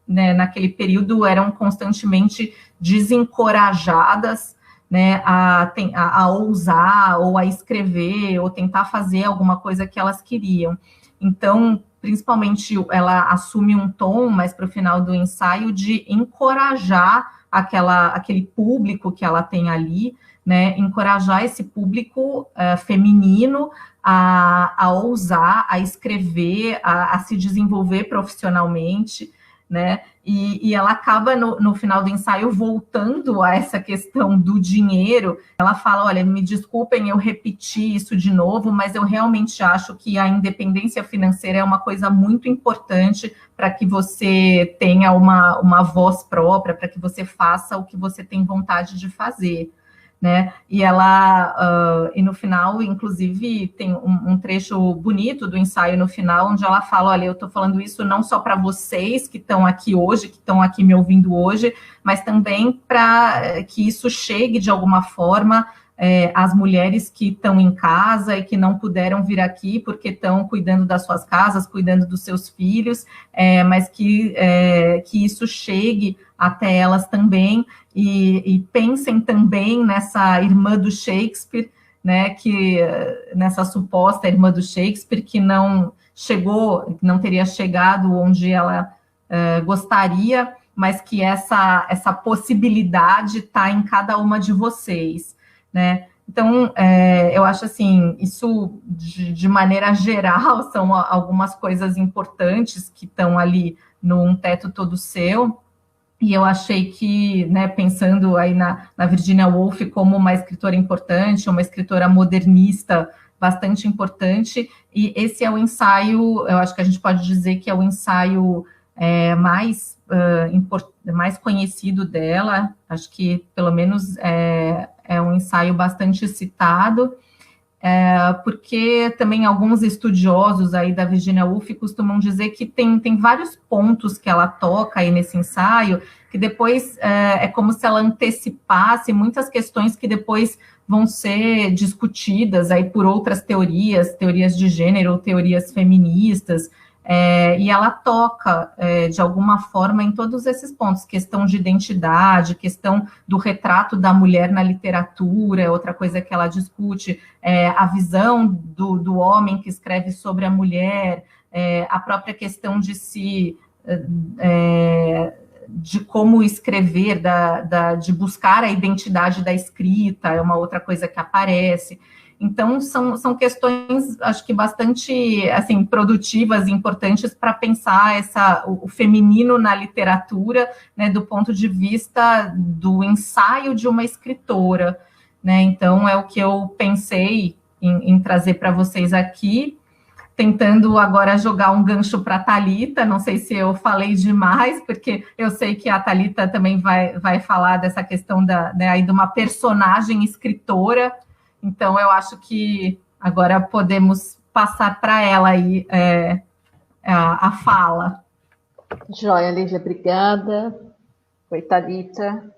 né, naquele período, eram constantemente desencorajadas, né, a ousar, ou a escrever, ou tentar fazer alguma coisa que elas queriam. Então, principalmente, ela assume um tom, mais para o final do ensaio, de encorajar aquele público que ela tem ali, né, encorajar esse público feminino a ousar, a escrever, a se desenvolver profissionalmente, né, e ela acaba, no final do ensaio, voltando a essa questão do dinheiro. Ela fala, olha, me desculpem eu repetir isso de novo, mas eu realmente acho que a independência financeira é uma coisa muito importante para que você tenha uma voz própria, para que você faça o que você tem vontade de fazer, né? E e no final, inclusive, tem um trecho bonito do ensaio no final, onde ela fala, olha, eu estou falando isso não só para vocês que estão aqui hoje, que estão aqui me ouvindo hoje, mas também para que isso chegue de alguma forma às mulheres que estão em casa e que não puderam vir aqui porque estão cuidando das suas casas, cuidando dos seus filhos, mas que isso chegue até elas também, e pensem também nessa irmã do Shakespeare, né, nessa suposta irmã do Shakespeare, que não teria chegado onde ela gostaria, mas que essa possibilidade está em cada uma de vocês, né? Então, eu acho assim, isso de maneira geral são algumas coisas importantes que estão ali num teto todo seu. E eu achei que, né, pensando aí na Virginia Woolf como uma escritora importante, uma escritora modernista bastante importante, e esse é o ensaio, eu acho que a gente pode dizer que é o ensaio mais conhecido dela, acho que pelo menos é um ensaio bastante citado, porque também alguns estudiosos aí da Virginia Woolf costumam dizer que tem vários pontos que ela toca aí nesse ensaio, que depois é como se ela antecipasse muitas questões que depois vão ser discutidas aí por outras teorias de gênero, ou teorias feministas, e ela toca, de alguma forma, em todos esses pontos, questão de identidade, questão do retrato da mulher na literatura, outra coisa que ela discute, a visão do homem que escreve sobre a mulher, a própria questão de como escrever, de buscar a identidade da escrita, é uma outra coisa que aparece. Então, são questões, acho que bastante, assim, produtivas e importantes para pensar o feminino na literatura, né, do ponto de vista do ensaio de uma escritora, né? Então, é o que eu pensei em trazer para vocês aqui, tentando agora jogar um gancho para a Thalita. Não sei se eu falei demais, porque eu sei que a Thalita também vai falar dessa questão aí de uma personagem escritora. Então, eu acho que agora podemos passar para ela aí a fala. Joia, Lívia, obrigada. Oi, Thalita.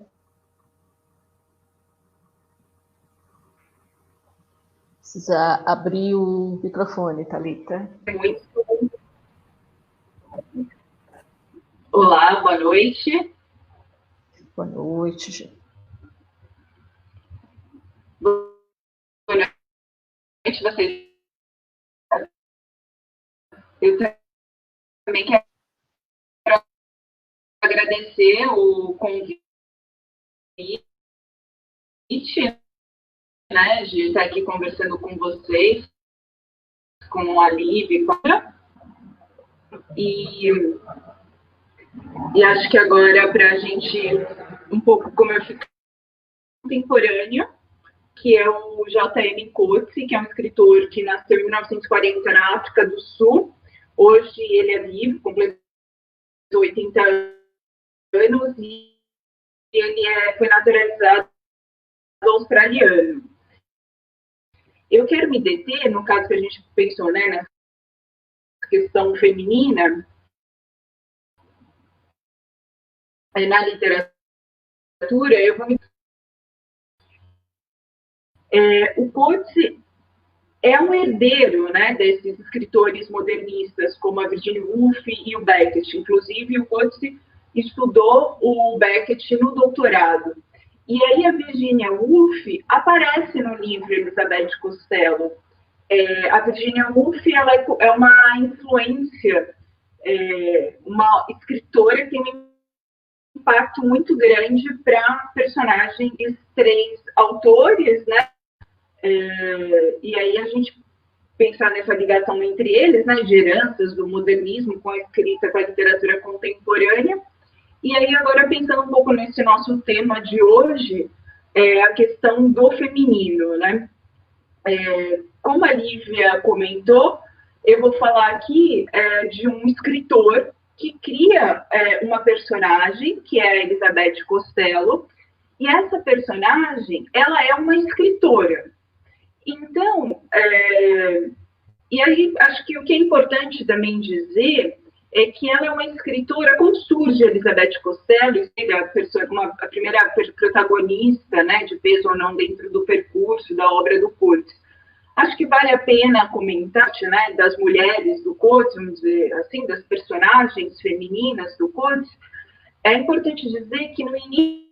Precisa abrir o microfone, Thalita. Olá, boa noite. Boa noite, gente. Boa noite, vocês Eu também quero agradecer o convite, né, de estar aqui conversando com vocês, com a Liv, e acho que agora, para a gente, um pouco como eu fico contemporânea, que é o J.M. Coetzee, que é um escritor que nasceu em 1940 na África do Sul. Hoje ele é vivo, completou 80 anos, e ele foi naturalizado australiano. Eu quero me deter, no caso que a gente pensou, né, na questão feminina, na literatura, eu vou me... o Coetzee é um herdeiro, né, desses escritores modernistas, como a Virginia Woolf e o Beckett. Inclusive, o Coetzee estudou o Beckett no doutorado. E aí a Virginia Woolf aparece no livro Elizabeth Costello. A Virginia Woolf ela é uma influência, uma escritora que tem um impacto muito grande para personagens dos três autores, né? E aí a gente pensar nessa ligação entre eles, né, de heranças do modernismo com a escrita, com a literatura contemporânea. E aí agora pensando um pouco nesse nosso tema de hoje, a questão do feminino, né? Como a Lívia comentou, eu vou falar aqui de um escritor que cria uma personagem, que é a Elizabeth Costello, e essa personagem, ela é uma escritora. Então, e aí acho que o que é importante também dizer é que ela é uma escritora, quando surge a Elizabeth Costello, a primeira protagonista, né, de peso ou não dentro do percurso da obra do Coetzee. Acho que vale a pena comentar, né, das mulheres do Coetzee, vamos dizer assim, das personagens femininas do Coetzee. É importante dizer que no início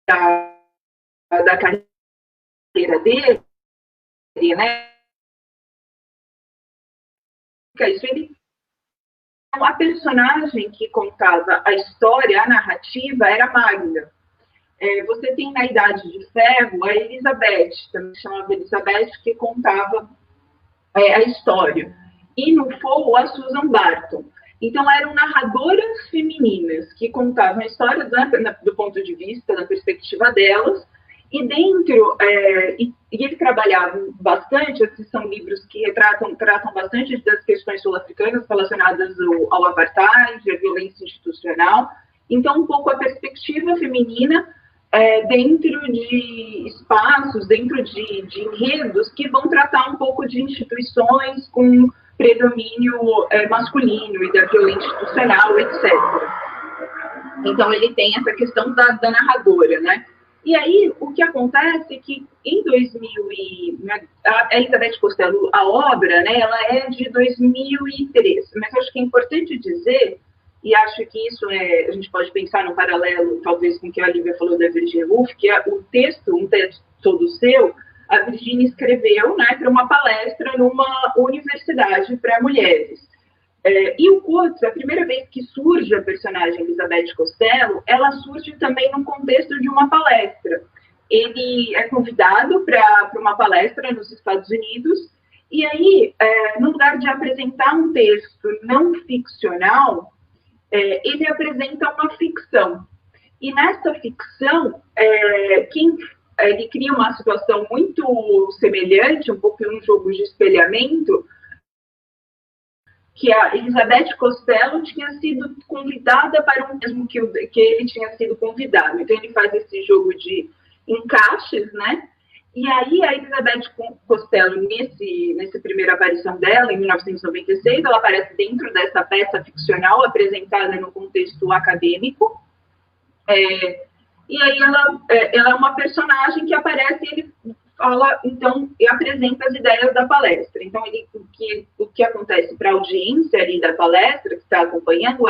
da carreira dele, né, a personagem que contava a história, a narrativa, era Magda. Você tem na Idade de Ferro a Elizabeth, também chamava Elizabeth, que contava a história. E no Fogo, a Susan Barton. Então, eram narradoras femininas que contavam a história do ponto de vista, da perspectiva delas, e dentro, e ele trabalhava bastante, esses são livros que tratam bastante das questões sul-africanas relacionadas ao apartheid, à violência institucional. Então, um pouco a perspectiva feminina dentro de espaços, dentro de enredos que vão tratar um pouco de instituições com predomínio masculino e da violência institucional, etc. Então, ele tem essa questão da narradora, né? E aí, o que acontece é que em 2000, a Elizabeth Costello, a obra, né, ela é de 2003, mas acho que é importante dizer, e acho que isso a gente pode pensar no paralelo, talvez, com o que a Lívia falou da Virginia Woolf, que é um texto todo seu, a Virginia escreveu, né, para uma palestra numa universidade para mulheres. E o Coetzee, a primeira vez que surge a personagem Elizabeth Costello, ela surge também no contexto de uma palestra. Ele é convidado para uma palestra nos Estados Unidos, e aí, no lugar de apresentar um texto não ficcional, ele apresenta uma ficção. E nessa ficção, ele cria uma situação muito semelhante, um pouco um jogo de espelhamento, que a Elizabeth Costello tinha sido convidada para o mesmo que ele tinha sido convidado. Então, ele faz esse jogo de encaixes, né? E aí, a Elizabeth Costello, nessa primeira aparição dela, em 1996, ela aparece dentro dessa peça ficcional apresentada no contexto acadêmico. E aí, ela é uma personagem que aparece e ele fala, então, e apresenta as ideias da palestra. Então, o que acontece para a audiência ali da palestra, que está acompanhando,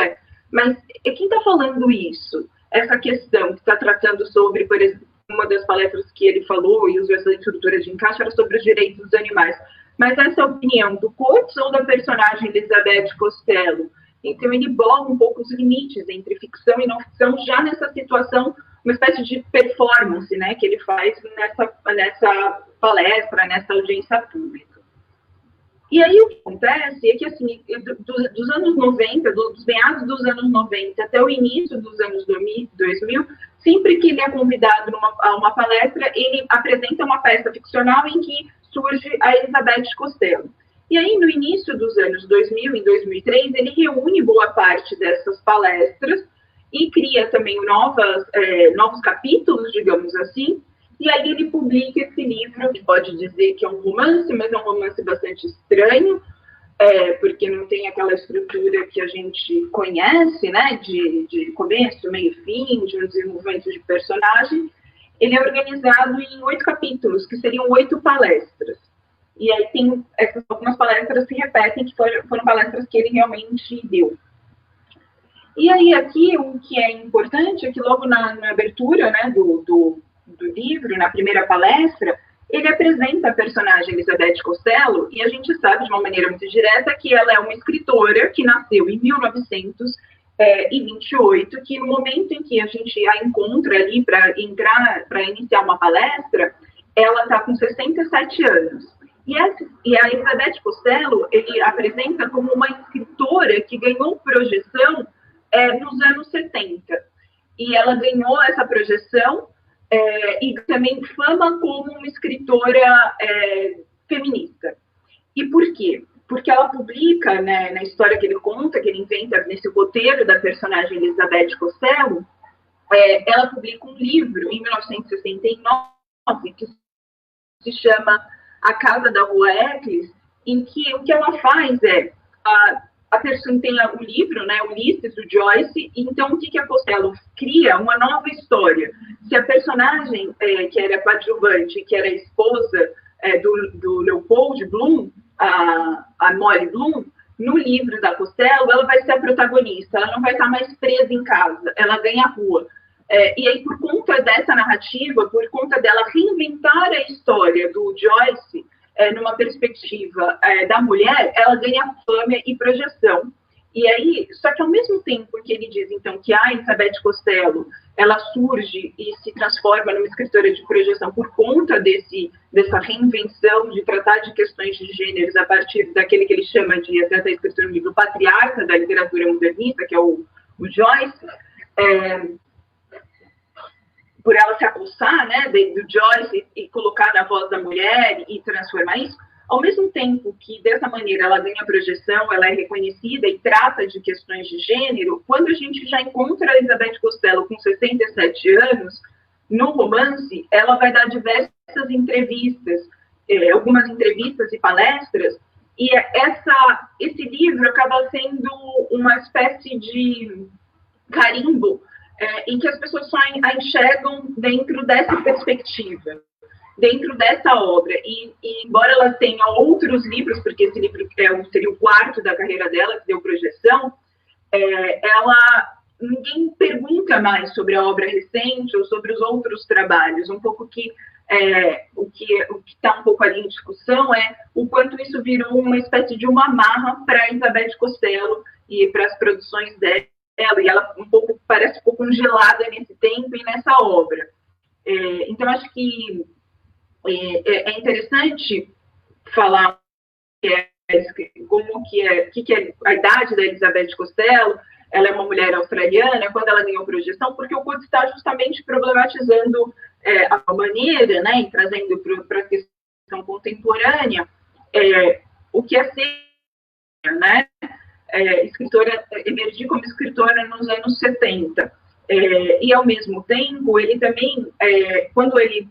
mas quem está falando isso? Essa questão que está tratando sobre, por exemplo, uma das palestras que ele falou e usou essa estrutura de encaixe era sobre os direitos dos animais. mas essa é a opinião do Coates ou da personagem Elizabeth Costello? Então, ele bola um pouco os limites entre ficção e não ficção, já nessa situação, uma espécie de performance, né, que ele faz nessa palestra, nessa audiência pública. E aí, o que acontece é que, assim, dos anos 90, dos meados dos anos 90 até o início dos anos 2000, sempre que ele é convidado a uma palestra, ele apresenta uma peça ficcional em que surge a Elizabeth Costello. E aí, no início dos anos 2000, em 2003, ele reúne boa parte dessas palestras e cria também novos capítulos, digamos assim, e aí ele publica esse livro, que pode dizer que é um romance, mas é um romance bastante estranho, porque não tem aquela estrutura que a gente conhece, né, de começo, meio e fim, de um desenvolvimento de personagem. Ele é organizado em 8 capítulos, que seriam 8 palestras. E aí tem algumas palestras que se repetem, que foram palestras que ele realmente deu. E aí aqui o que é importante é que logo na abertura, né, do livro, na primeira palestra, ele apresenta a personagem Elizabeth Costello, e a gente sabe de uma maneira muito direta que ela é uma escritora que nasceu em 1928, que no momento em que a gente a encontra ali para iniciar uma palestra, ela está com 67 anos. E a Elizabeth Costello, ele apresenta como uma escritora que ganhou projeção nos anos 70. E ela ganhou essa projeção e também fama como uma escritora feminista. E por quê? Porque ela publica, né, na história que ele conta, que ele inventa nesse roteiro da personagem Elizabeth Costello, ela publica um livro em 1969 que se chama A Casa da Rua Eccles, em que o que ela faz a pessoa tem o livro, né, Ulisses, do Joyce, então o que a Costello cria? Uma nova história. Se a personagem que era coadjuvante, que era a esposa do Leopold Bloom, a Molly Bloom, no livro da Costello, ela vai ser a protagonista, ela não vai estar mais presa em casa, ela ganha a rua. E aí, por conta dessa narrativa, por conta dela reinventar a história do Joyce, numa perspectiva da mulher, ela ganha fama e projeção. E aí, só que ao mesmo tempo que ele diz, então, que a Elizabeth Costello, ela surge e se transforma numa escritora de projeção por conta dessa reinvenção de tratar de questões de gêneros a partir daquele que ele chama de, até está escrito no livro, patriarca da literatura modernista, que é o Joyce, por ela se apossar, né, do Joyce e colocar na voz da mulher e transformar isso, ao mesmo tempo que, dessa maneira, ela ganha projeção, ela é reconhecida e trata de questões de gênero, quando a gente já encontra a Elizabeth Costello com 67 anos, no romance, ela vai dar diversas entrevistas, algumas entrevistas e palestras, e esse livro acaba sendo uma espécie de carimbo em que as pessoas só a enxergam dentro dessa perspectiva, dentro dessa obra. E embora ela tenha outros livros, porque esse livro seria o quarto da carreira dela, que deu projeção, ninguém pergunta mais sobre a obra recente ou sobre os outros trabalhos. Um pouco o que está um pouco ali em discussão é o quanto isso virou uma espécie de uma amarra para Elizabeth Costello e para as produções dela, e ela parece um pouco congelada nesse tempo e nessa obra. Então, acho que é interessante falar como que é a idade da Elizabeth Costello. Ela é uma mulher australiana, quando ela ganhou projeção, porque o Coates está justamente problematizando a maneira, né, e trazendo para a questão contemporânea o que é ser, né, escritora, emergir como escritora nos anos 70. E, ao mesmo tempo, ele também, quando ele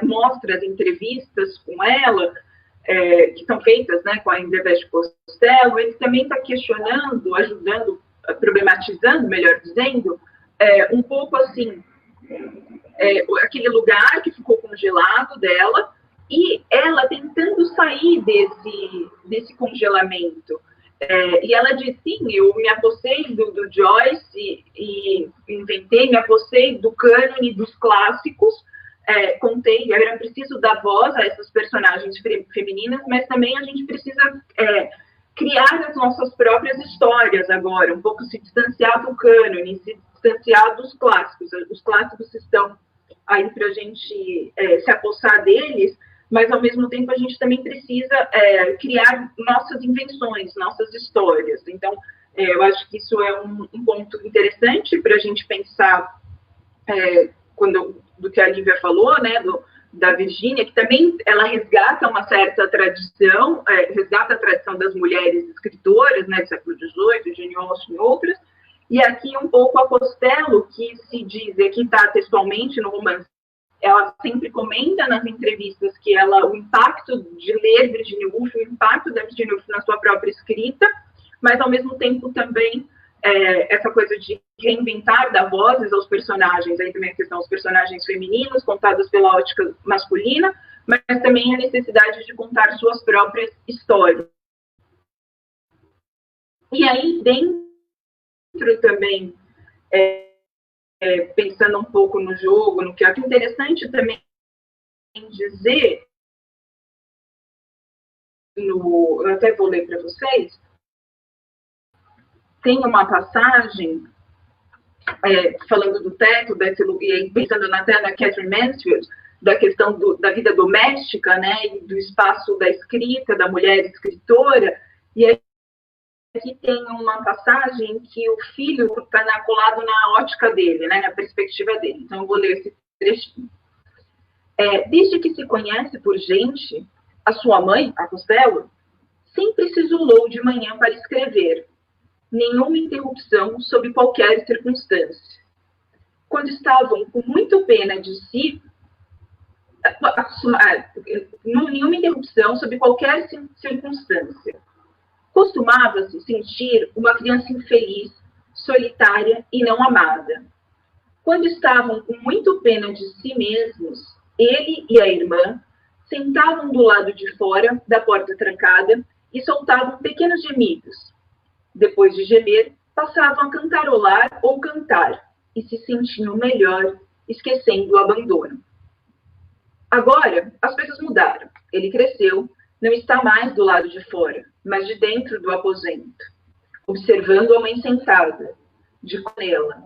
mostra as entrevistas com ela, que são feitas, né, com a Elizabeth Costello, ele também está questionando, ajudando, problematizando, melhor dizendo, um pouco assim, aquele lugar que ficou congelado dela, e ela tentando sair desse congelamento. E ela diz, sim, eu me apossei do Joyce e me apossei do cânone dos clássicos, contei, era preciso dar voz a essas personagens femininas, mas também a gente precisa criar as nossas próprias histórias agora, um pouco se distanciar do cânone, se distanciar dos clássicos. Os clássicos estão aí para a gente se apossar deles, mas, ao mesmo tempo, a gente também precisa criar nossas invenções, nossas histórias. Então, eu acho que isso é um ponto interessante para a gente pensar do que a Lívia falou, né, da Virgínia, que também ela resgata uma certa tradição, resgata a tradição das mulheres escritoras, né, do século XVIII, Jane Austen e outras, e aqui um pouco a Costello, que se diz, aqui está textualmente no romance, ela sempre comenta nas entrevistas que o impacto de ler Virginia Woolf, o impacto da Virginia Woolf na sua própria escrita, mas, ao mesmo tempo, também essa coisa de reinventar, dar vozes aos personagens, aí também a questão dos personagens femininos, contados pela ótica masculina, mas também a necessidade de contar suas próprias histórias. E aí, dentro também, pensando um pouco no jogo, no que é interessante também dizer, eu até vou ler para vocês, tem uma passagem falando do teto, e pensando até na Catherine Mansfield, da questão da vida doméstica, né, e do espaço da escrita, da mulher escritora, e aí aqui tem uma passagem que o filho está colado na ótica dele, né, na perspectiva dele. Então, eu vou ler esse trechinho. Desde que se conhece por gente, a sua mãe, a Costello, sempre se isolou de manhã para escrever. Nenhuma interrupção sob qualquer circunstância. Quando estavam com muita pena de si, nenhuma interrupção sob qualquer circunstância. Costumava-se sentir uma criança infeliz, solitária e não amada. Quando estavam com muito pena de si mesmos, ele e a irmã sentavam do lado de fora da porta trancada e soltavam pequenos gemidos. Depois de gemer, passavam a cantarolar ou cantar e se sentiam melhor, esquecendo o abandono. Agora, as coisas mudaram. Ele cresceu, não está mais do lado de fora, mas de dentro do aposento, observando a mãe sentada, de canela,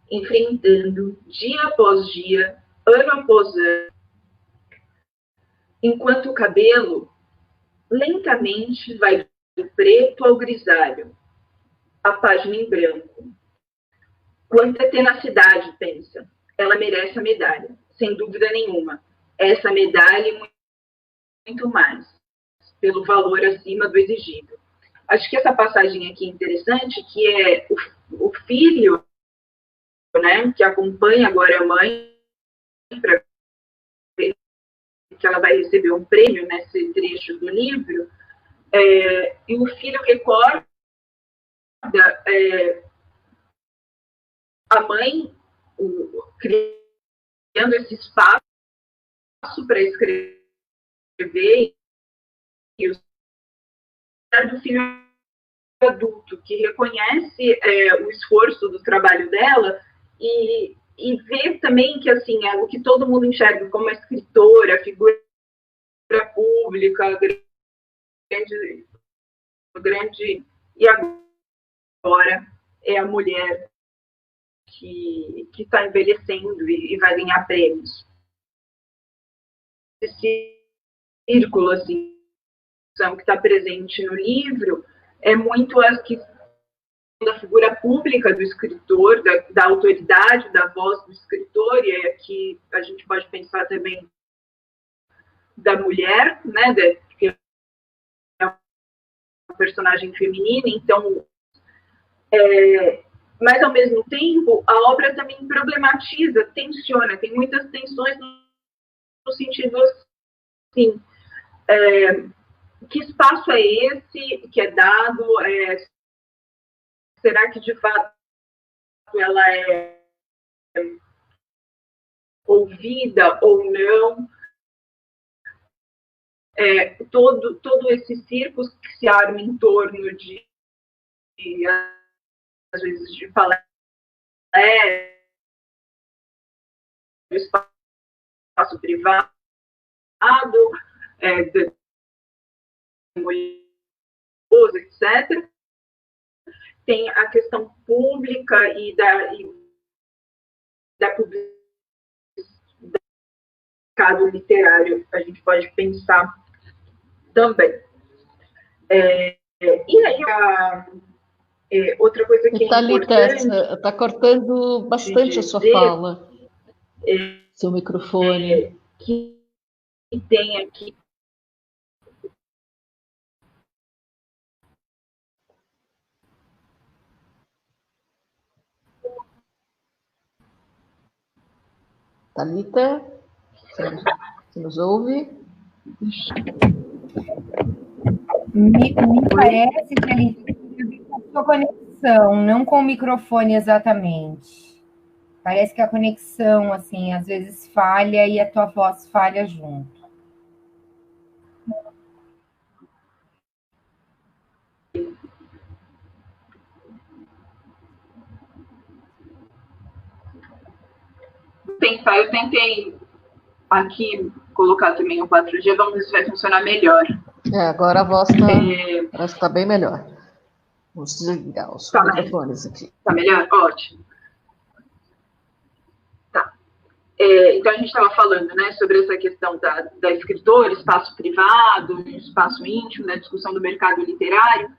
enfrentando, dia após dia, ano após ano, enquanto o cabelo lentamente vai do preto ao grisalho, a página em branco. Quanta tenacidade, pensa. Ela merece a medalha, sem dúvida nenhuma. Essa medalha e muito mais, pelo valor acima do exigido. Acho que essa passagem aqui é interessante, que é o filho, né, que acompanha agora a mãe, para ver que ela vai receber um prêmio nesse trecho do livro, e o filho recorda a mãe criando esse espaço para escrever, e o do filho adulto, que reconhece o esforço do trabalho dela e vê também que, assim, é o que todo mundo enxerga como a escritora, a figura pública, grande, e agora é a mulher que está envelhecendo e vai ganhar prêmios. Esse círculo, assim, que está presente no livro é muito a questão da figura pública do escritor, da autoridade, da voz do escritor, e aqui a gente pode pensar também da mulher, né, que é uma personagem feminina, então, mas ao mesmo tempo, a obra também problematiza, tensiona, tem muitas tensões no sentido assim, que espaço é esse que é dado? Será que, de fato, ela é ouvida ou não? Todo esse circo que se arma em torno às vezes, de palestras, espaço espaço privado, da mulher, etc. Tem a questão pública e da publicidade, do mercado literário, a gente pode pensar também. E aí, outra coisa que é importante... Está cortando bastante a sua fala, seu microfone. Que tem aqui... Thalita, você nos ouve? Me parece que ele tem a sua conexão, não com o microfone exatamente. Parece que a conexão, assim, às vezes falha e a tua voz falha junto. Eu tentei aqui colocar também o 4G, vamos ver se vai funcionar melhor. Agora a voz está bem melhor. Vamos desligar os microfones aqui. Está melhor? Ótimo. Tá. Então, a gente estava falando, né, sobre essa questão da escritora, espaço privado, espaço íntimo, da discussão do mercado literário.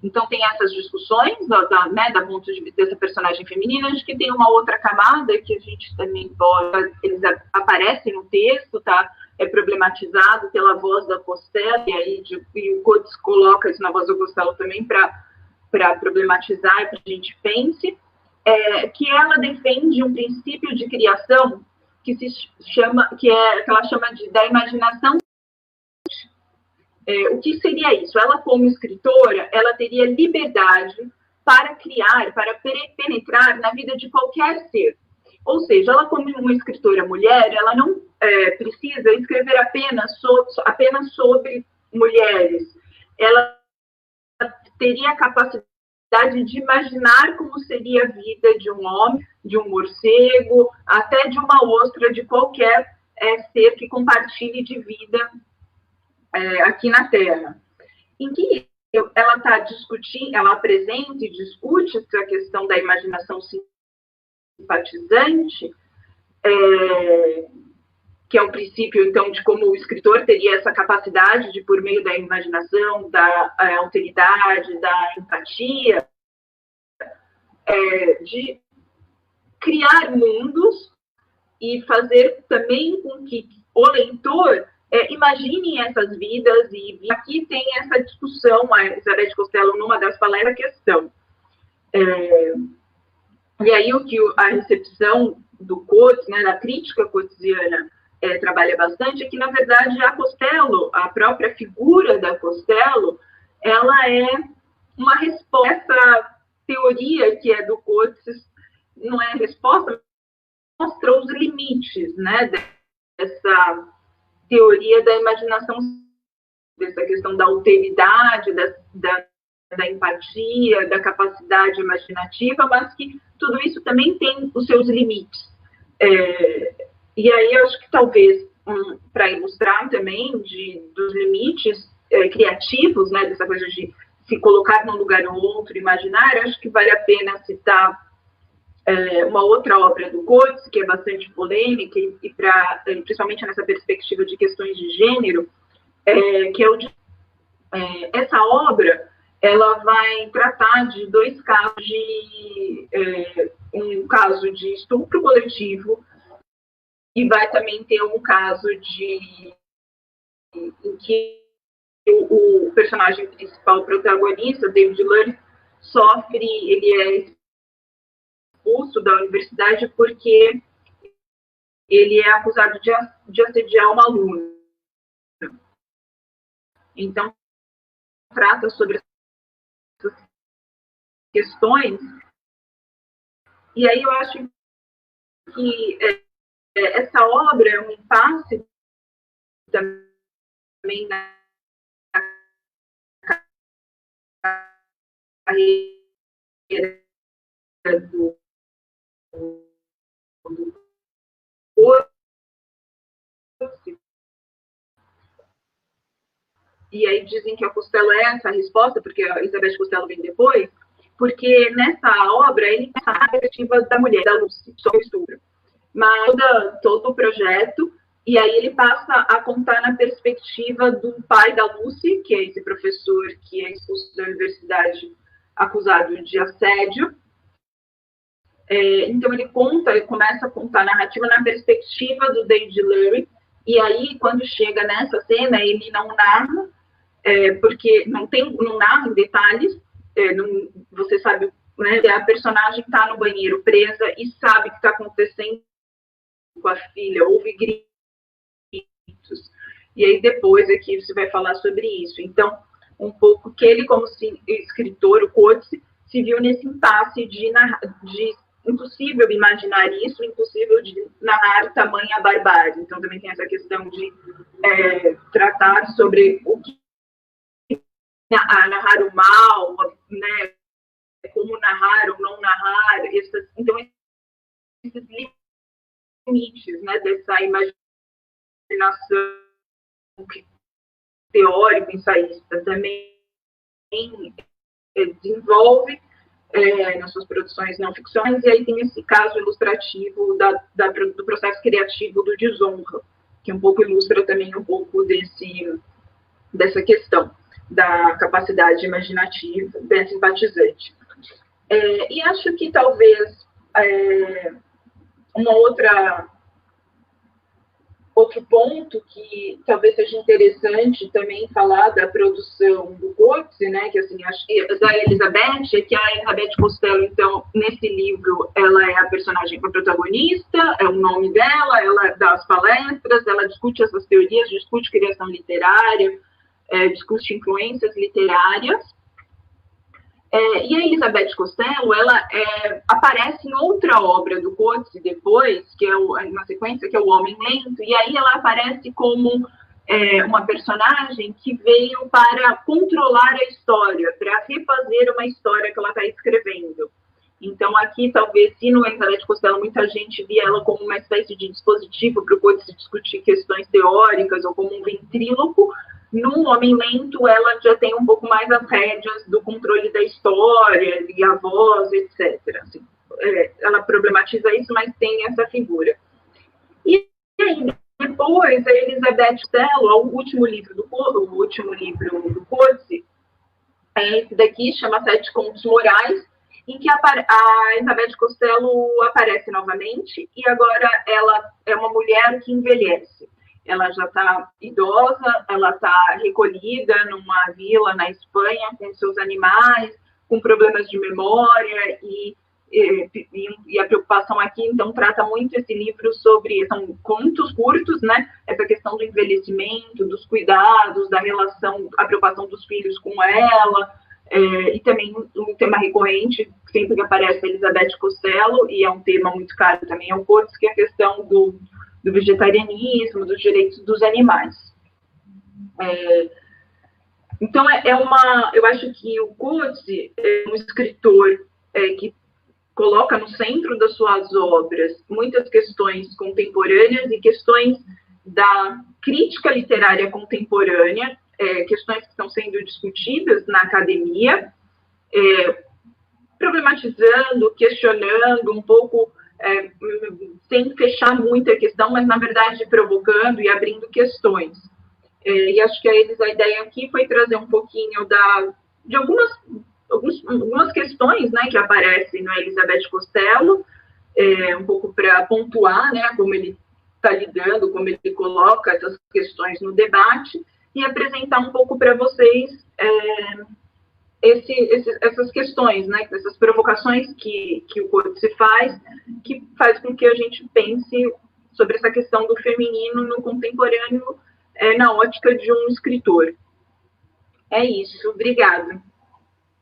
Então, tem essas discussões da ponto de vista dessa personagem feminina. Acho que tem uma outra camada que a gente também pode... Eles aparecem no texto, tá? É problematizado pela voz da Costello, e o Coates coloca isso na voz da Costello também para problematizar e para a gente pense, que ela defende um princípio de criação que ela chama da imaginação. O que seria isso? Ela, como escritora, ela teria liberdade para criar, para penetrar na vida de qualquer ser. Ou seja, ela, como uma escritora mulher, ela não precisa escrever apenas sobre mulheres. Ela teria a capacidade de imaginar como seria a vida de um homem, de um morcego, até de uma ostra, de qualquer ser que compartilhe de vida aqui na Terra. Em que ela está discutindo, ela apresenta e discute essa questão da imaginação simpatizante, que é o princípio, então, de como o escritor teria essa capacidade de, por meio da imaginação, da alteridade, da empatia, de criar mundos e fazer também com que o leitor imagine essas vidas, e aqui tem essa discussão, a Elizabeth Costello, numa das palestras, a questão. E aí, o que a recepção do Coates, né, da crítica coatesiana, trabalha bastante, é que, na verdade, a Costello, a própria figura da Costello, ela é uma resposta, essa teoria que é do Coates, não é resposta, mostra os limites, né, dessa teoria da imaginação, dessa questão da alteridade, da empatia, da capacidade imaginativa, mas que tudo isso também tem os seus limites. E aí, eu acho que talvez, para ilustrar também dos limites criativos, né, dessa coisa de se colocar num lugar ou outro, imaginar, acho que vale a pena citar uma outra obra do Coates, que é bastante polêmica, principalmente nessa perspectiva de questões de gênero, que é essa obra, ela vai tratar de dois casos um caso de estupro coletivo, e vai também ter um caso em que o personagem principal, o protagonista, David Lurie, ele é expulso da universidade porque ele é acusado de assediar uma aluna. Então, trata sobre essas questões, e aí eu acho que essa obra é um impasse também na carreira do e aí dizem que a Costello é essa resposta, porque a Elizabeth Costello vem depois, porque nessa obra ele tem a perspectiva da mulher, da Lucy, sobre o estupro. Mas todo o projeto, e aí ele passa a contar na perspectiva do pai da Lucy, que é esse professor que é expulso da universidade acusado de assédio. Então ele começa a contar a narrativa na perspectiva do David Lurie, e aí quando chega nessa cena ele não narra, porque não narra em detalhes, você sabe, né, a personagem está no banheiro presa e sabe o que está acontecendo com a filha, ouve gritos, e aí depois aqui você vai falar sobre isso. Então, um pouco que ele, como escritor, o Coetzee, se viu nesse impasse de impossível imaginar isso, impossível de narrar tamanha barbárie. Então, também tem essa questão de tratar sobre o que narrar o mal, né, como narrar ou não narrar, então, esses limites, né, dessa imaginação teórico, ensaísta, também desenvolve nas suas produções não ficções, e aí tem esse caso ilustrativo do processo criativo do Desonra, que um pouco ilustra também um pouco dessa questão da capacidade imaginativa, da simpatizante. E acho que talvez outro ponto que talvez seja interessante também falar da produção do Coetzee, né, que assim, acho que da Elizabeth, é que a Elizabeth Costello, então, nesse livro, ela é a personagem, a protagonista, é o nome dela, ela dá as palestras, ela discute essas teorias, discute criação literária, discute influências literárias. E a Elizabeth Costello, ela aparece em outra obra do Coetzee depois, que é uma sequência, que é O Homem Lento, e aí ela aparece como uma personagem que veio para controlar a história, para refazer uma história que ela está escrevendo. Então, aqui, talvez, se no Elizabeth Costello muita gente via ela como uma espécie de dispositivo para o Coetzee discutir questões teóricas, ou como um ventríloco, no Homem Lento, ela já tem um pouco mais as rédeas do controle da história, e a voz, etc. Assim, ela problematiza isso, mas tem essa figura. E aí, depois, a Elizabeth Costello, o último livro do Coetzee, esse daqui, chama Sete Contos Morais, em que a Elizabeth Costello aparece novamente, e agora ela é uma mulher que envelhece. Ela já está idosa, ela está recolhida numa vila na Espanha com seus animais, com problemas de memória, e a preocupação aqui, então, trata muito esse livro sobre, são contos curtos, né, essa questão do envelhecimento, dos cuidados, da relação, a preocupação dos filhos com ela, e também um tema recorrente, sempre que aparece a Elizabeth Costello, e é um tema muito caro também ao Coetzee, que é a questão do vegetarianismo, dos direitos dos animais. Então, eu acho que o Coetzee é um escritor que coloca no centro das suas obras muitas questões contemporâneas e questões da crítica literária contemporânea, questões que estão sendo discutidas na academia, problematizando, questionando um pouco, sem fechar muito a questão, mas, na verdade, provocando e abrindo questões. E acho que a ideia aqui foi trazer um pouquinho de algumas questões, né, que aparecem na Elizabeth Costello, um pouco para pontuar, né, como ele está lidando, como ele coloca essas questões no debate, e apresentar um pouco para vocês essas questões, né, essas provocações que o Coetzee faz, que faz com que a gente pense sobre essa questão do feminino no contemporâneo, na ótica de um escritor. É isso, obrigada.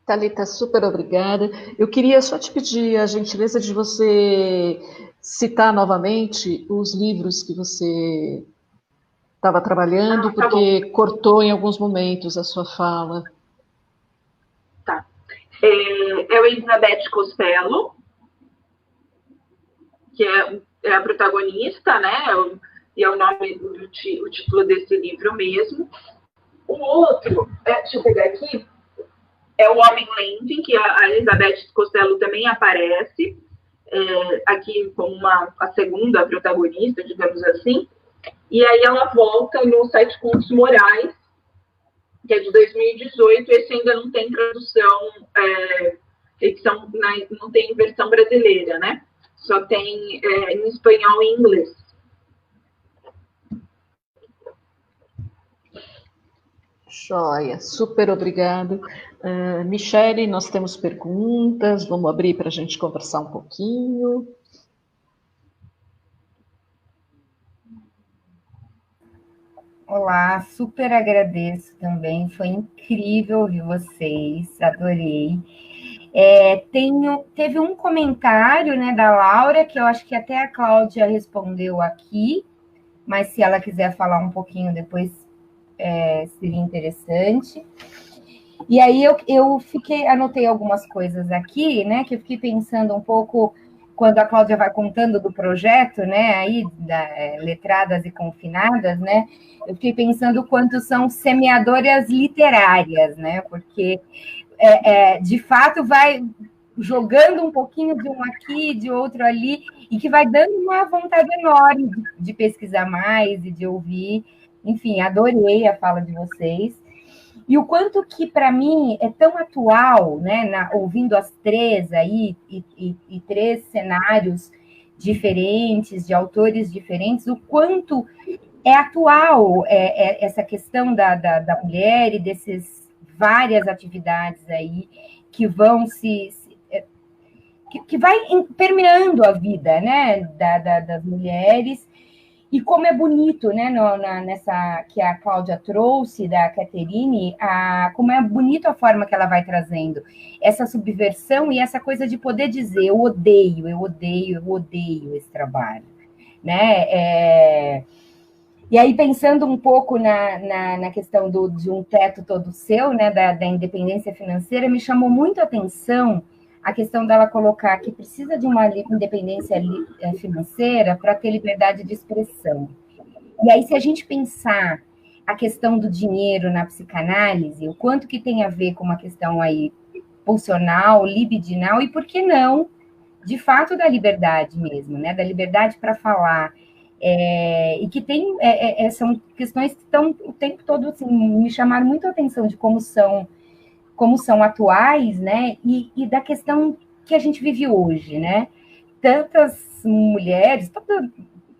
Thalita, super obrigada. Eu queria só te pedir a gentileza de você citar novamente os livros que você estava trabalhando, porque cortou em alguns momentos a sua fala. Tá. É o Elizabeth Costello, que é a protagonista, né? E é o nome, o título desse livro mesmo. O outro, deixa eu pegar aqui, é o Homem Lente, que a Elizabeth Costello também aparece, aqui como a segunda protagonista, digamos assim. E aí ela volta no Sete Contos Morais, que é de 2018, esse ainda não tem tradução, edição, não tem versão brasileira, né? Só tem em espanhol e inglês. Joia, super obrigado. Michele, nós temos perguntas, vamos abrir para a gente conversar um pouquinho. Olá, super agradeço também, foi incrível ouvir vocês, adorei. Teve um comentário, né, da Laura, que eu acho que até a Cláudia respondeu aqui, mas se ela quiser falar um pouquinho depois, seria interessante. E aí eu anotei algumas coisas aqui, né, que eu fiquei pensando um pouco quando a Cláudia vai contando do projeto, né, aí, Letradas e Confinadas, né, eu fiquei pensando o quanto são semeadoras literárias, né, porque, de fato, vai jogando um pouquinho de um aqui, de outro ali, e que vai dando uma vontade enorme de pesquisar mais e de ouvir. Enfim, adorei a fala de vocês. E o quanto que, para mim, é tão atual, né, ouvindo as três aí, e três cenários diferentes, de autores diferentes, o quanto é atual essa questão da mulher e dessas várias atividades aí que vão que vai permeando a vida, né, das mulheres. E como é bonito, né, nessa que a Cláudia trouxe, da Catherine, como é bonito a forma que ela vai trazendo essa subversão e essa coisa de poder dizer, eu odeio esse trabalho, né? E aí, pensando um pouco na questão de um teto todo seu, né, da independência financeira, me chamou muito a atenção a questão dela colocar que precisa de uma independência financeira para ter liberdade de expressão. E aí, se a gente pensar a questão do dinheiro na psicanálise, o quanto que tem a ver com uma questão aí pulsional, libidinal, e por que não, de fato, da liberdade mesmo, né? Da liberdade para falar. E que são questões que estão o tempo todo, assim, me chamaram muito a atenção de como são atuais, né? E da questão que a gente vive hoje, né? Tantas mulheres, tantos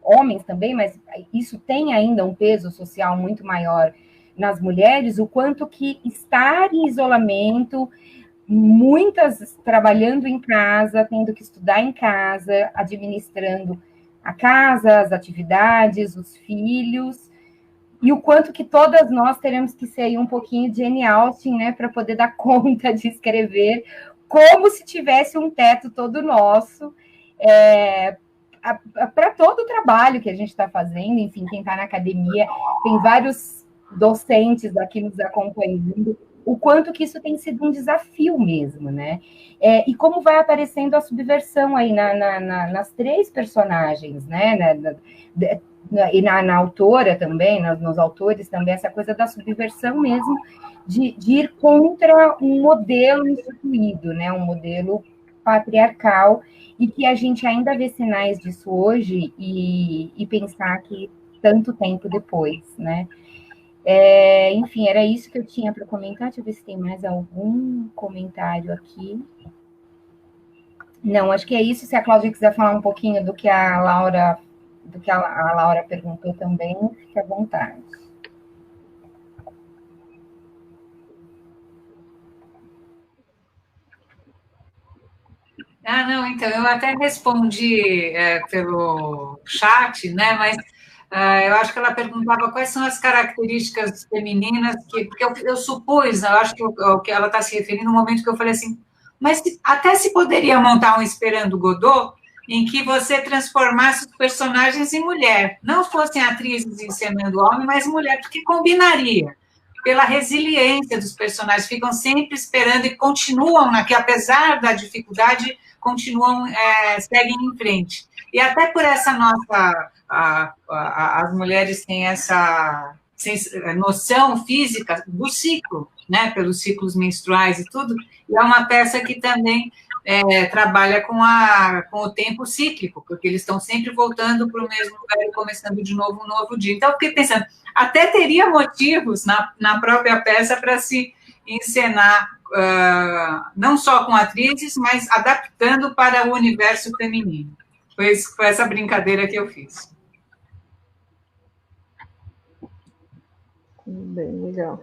homens também, mas isso tem ainda um peso social muito maior nas mulheres, o quanto que estar em isolamento, muitas trabalhando em casa, tendo que estudar em casa, administrando a casa, as atividades, os filhos, e o quanto que todas nós teremos que ser um pouquinho de Jane Austen, né, para poder dar conta de escrever como se tivesse um teto todo nosso, para todo o trabalho que a gente está fazendo. Enfim, quem está na academia, tem vários docentes aqui nos acompanhando, o quanto que isso tem sido um desafio mesmo, né? E como vai aparecendo a subversão aí nas três personagens, né? E na autora também, nos autores também, essa coisa da subversão mesmo, de ir contra um modelo instituído, né? Um modelo patriarcal, e que a gente ainda vê sinais disso hoje, e pensar que tanto tempo depois, né? Enfim, era isso que eu tinha para comentar. Deixa eu ver se tem mais algum comentário aqui. Não, acho que é isso. Se a Cláudia quiser falar um pouquinho do que a Laura perguntou também, fique à vontade. Não, então, eu até respondi pelo chat, né, mas eu acho que ela perguntava quais são as características femininas, porque eu supus, eu acho que ela está se referindo no momento que eu falei assim, mas até se poderia montar um Esperando Godot em que você transformasse os personagens em mulher, não fossem atrizes encenando homem, mas mulher, porque combinaria, pela resiliência dos personagens, ficam sempre esperando e continuam, que apesar da dificuldade, continuam, seguem em frente. E até por essa nossa, as mulheres têm essa noção física do ciclo, né, pelos ciclos menstruais e tudo, e é uma peça que também trabalha com o tempo cíclico, porque eles estão sempre voltando para o mesmo lugar e começando de novo um novo dia. Então, eu fiquei pensando, até teria motivos na própria peça para se encenar, não só com atrizes, mas adaptando para o universo feminino. Foi essa brincadeira que eu fiz. Bem legal.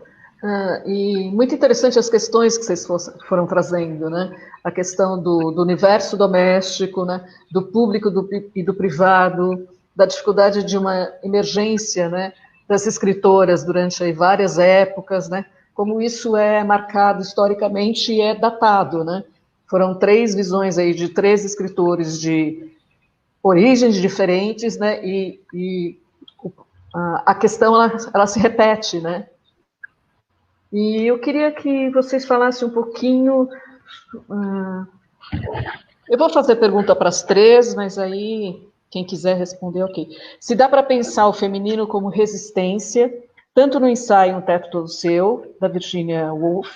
E muito interessante as questões que vocês foram trazendo, né? A questão do universo doméstico, né? Do público e do privado, da dificuldade de uma emergência, né? Das escritoras durante aí várias épocas, né? Como isso é marcado historicamente e é datado, né? Foram 3 visões aí de 3 escritores de origens diferentes, né? E a questão ela se repete, né? E eu queria que vocês falassem um pouquinho. Eu vou fazer pergunta para as 3, mas aí quem quiser responder, ok. Se dá para pensar o feminino como resistência, tanto no ensaio Um Teto Todo Seu, da Virginia Woolf,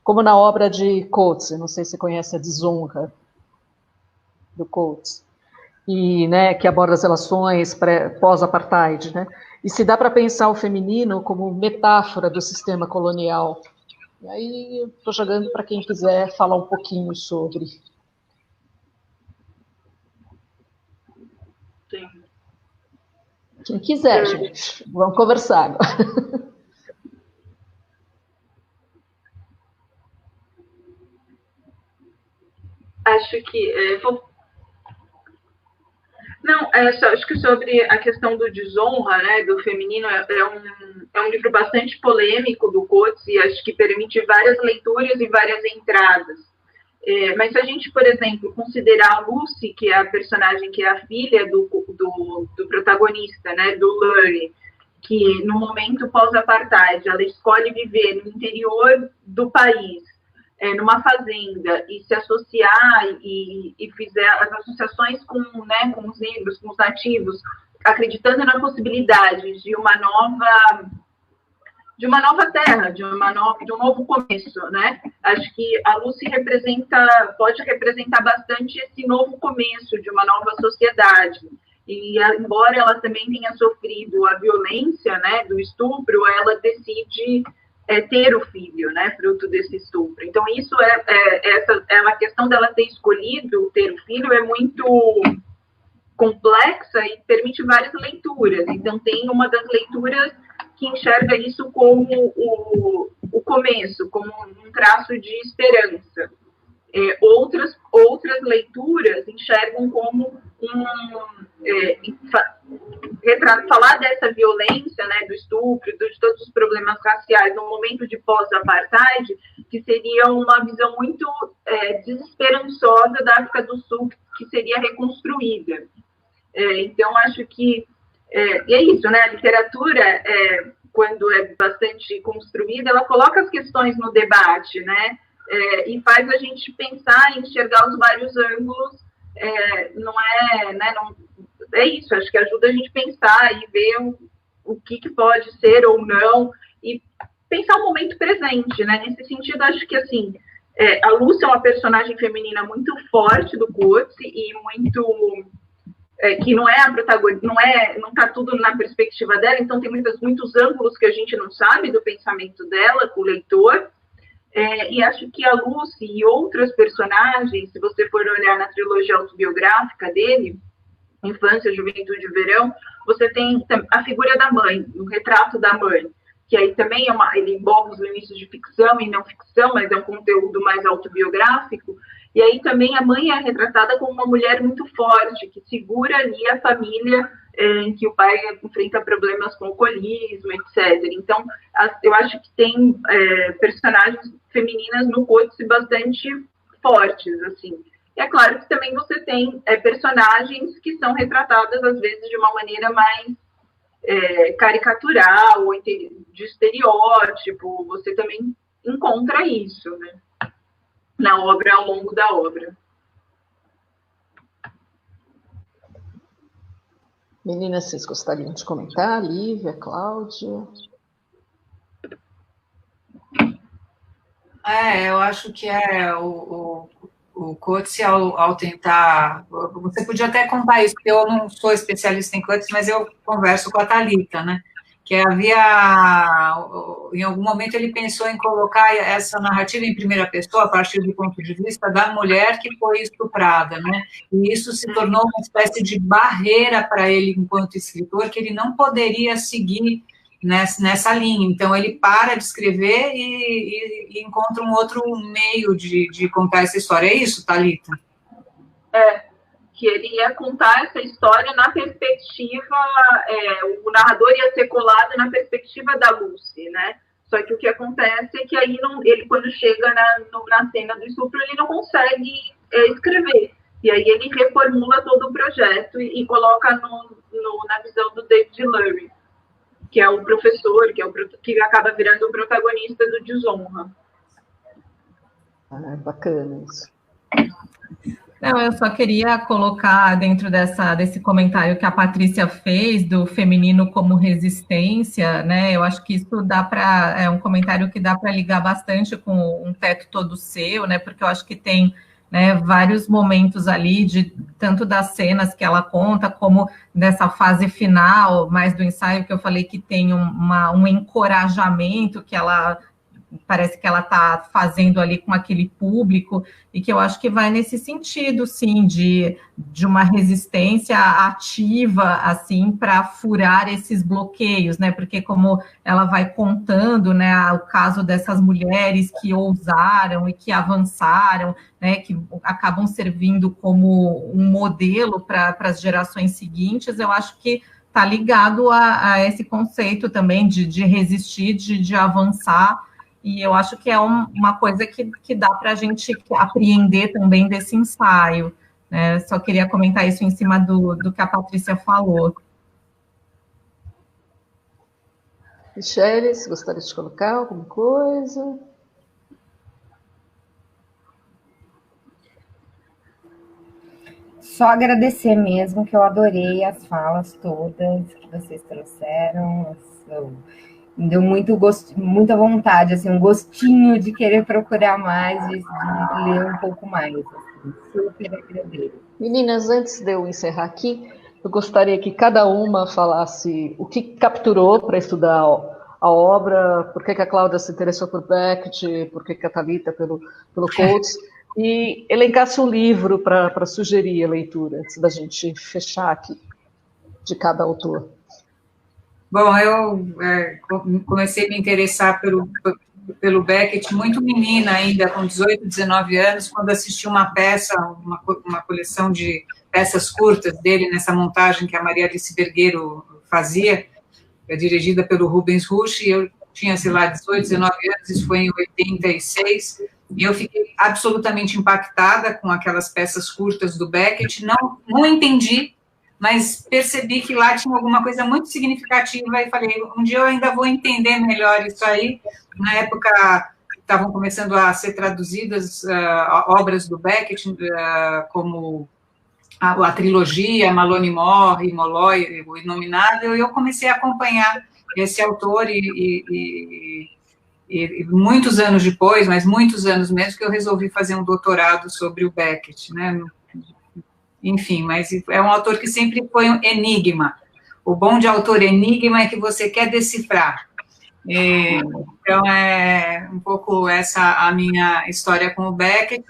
como na obra de Coates, não sei se você conhece a Desonra, do Coates, e, né, que aborda as relações pós-apartheid, né? E se dá para pensar o feminino como metáfora do sistema colonial. E aí estou jogando para quem quiser falar um pouquinho sobre. Sim. Quem quiser, gente. Vamos conversar agora. Acho que... Não, acho que sobre a questão do desonra, né, do feminino, é um livro bastante polêmico do Coates e acho que permite várias leituras e várias entradas. Mas se a gente, por exemplo, considerar a Lucy, que é a personagem que é a filha do protagonista, né, do Lurie, que no momento pós-apartheid, ela escolhe viver no interior do país, numa fazenda, e se associar e fizer as associações com os negros, com os nativos, acreditando na possibilidade de uma nova terra, de um novo começo, né? Acho que a Lucy pode representar bastante esse novo começo de uma nova sociedade. E embora ela também tenha sofrido a violência, né, do estupro, ela decide ter o filho, né, fruto desse estupro. Então isso é uma questão dela ter escolhido ter o filho é muito complexa e permite várias leituras. Então tem uma das leituras que enxerga isso como o começo, como um traço de esperança. Outras leituras enxergam como falar dessa violência, né, do estupro, de todos os problemas raciais no momento de pós-apartheid, que seria uma visão muito desesperançosa da África do Sul, que seria reconstruída. Então, acho que e é isso, né? A literatura, quando é bastante construída, ela coloca as questões no debate, né? E faz a gente pensar e enxergar os vários ângulos. É isso, acho que ajuda a gente a pensar e ver o que pode ser ou não, e pensar o momento presente, né? Nesse sentido, acho que, assim, a Lúcia é uma personagem feminina muito forte do Coates e muito... que não é a protagonista, não está tudo na perspectiva dela, então tem muitos ângulos que a gente não sabe do pensamento dela, com o leitor, e acho que a Lucy e outras personagens, se você for olhar na trilogia autobiográfica dele, Infância, Juventude e Verão, você tem a figura da mãe, o retrato da mãe, que aí também ele envolve os limites de ficção e não ficção, mas é um conteúdo mais autobiográfico. E aí também a mãe é retratada como uma mulher muito forte, que segura ali a família, em que o pai enfrenta problemas com alcoolismo, etc. Então, eu acho que tem personagens femininas no Coates bastante fortes, assim. E é claro que também você tem personagens que são retratadas, às vezes, de uma maneira mais caricatural, ou de estereótipo. Você também encontra isso, né? Na obra, ao longo da obra. Meninas, vocês gostariam de comentar? Lívia, Cláudia? Eu acho que o Coates, ao tentar... Você podia até contar isso, porque eu não sou especialista em Coates, mas eu converso com a Thalita, né? Que em algum momento ele pensou em colocar essa narrativa em primeira pessoa, a partir do ponto de vista da mulher que foi estuprada, né? E isso se tornou uma espécie de barreira para ele, enquanto escritor, que ele não poderia seguir nessa linha. Então, ele para de escrever e encontra um outro meio de contar essa história. É isso, Thalita? Que ele ia contar essa história na perspectiva, o narrador ia ser colado na perspectiva da Lucy, né? Só que o que acontece é que aí ele, quando chega na cena do estupro, ele não consegue escrever. E aí ele reformula todo o projeto e coloca na visão do David Lurie, que é o professor, que acaba virando o protagonista do Desonra. Bacana isso. Não, eu só queria colocar dentro desse comentário que a Patrícia fez do feminino como resistência, né? Eu acho que isso é um comentário que dá para ligar bastante com Um Teto Todo Seu, né? Porque eu acho que tem, né, vários momentos ali, tanto das cenas que ela conta, como dessa fase final, mais do ensaio, que eu falei que tem um encorajamento que ela parece que ela está fazendo ali com aquele público, e que eu acho que vai nesse sentido, sim, de uma resistência ativa, assim, para furar esses bloqueios, né, porque como ela vai contando, né, o caso dessas mulheres que ousaram e que avançaram, né, que acabam servindo como um modelo para as gerações seguintes, eu acho que está ligado a esse conceito também de resistir, de avançar. E eu acho que é uma coisa que dá para a gente apreender também desse ensaio, né? Só queria comentar isso em cima do que a Patrícia falou. Michele, você gostaria de colocar alguma coisa? Só agradecer mesmo, que eu adorei as falas todas que vocês trouxeram. Me deu muita vontade, assim, um gostinho de querer procurar mais, de ler um pouco mais. Assim, super agradeço. Meninas, antes de eu encerrar aqui, eu gostaria que cada uma falasse o que capturou para estudar a obra, por que a Cláudia se interessou por Beckett, por que a Thalita pelo Coates, e elencasse um livro para sugerir a leitura, antes da gente fechar aqui, de cada autor. Bom, eu comecei a me interessar pelo Beckett muito menina ainda, com 18, 19 anos, quando assisti uma peça, uma coleção de peças curtas dele, nessa montagem que a Maria Alice Vergueiro fazia, dirigida pelo Rubens Rusch, e eu tinha, sei lá, 18, 19 anos, isso foi em 86, e eu fiquei absolutamente impactada com aquelas peças curtas do Beckett, não entendi, mas percebi que lá tinha alguma coisa muito significativa e falei, um dia eu ainda vou entender melhor isso aí. Na época, estavam começando a ser traduzidas obras do Beckett, como a trilogia Malone Morre, Molloy, O Inominável, e eu comecei a acompanhar esse autor e muitos anos depois, mas muitos anos mesmo, que eu resolvi fazer um doutorado sobre o Beckett, né? Enfim, mas é um autor que sempre foi um enigma. O bom de autor enigma é que você quer decifrar. Então, é um pouco essa a minha história com o Beckett.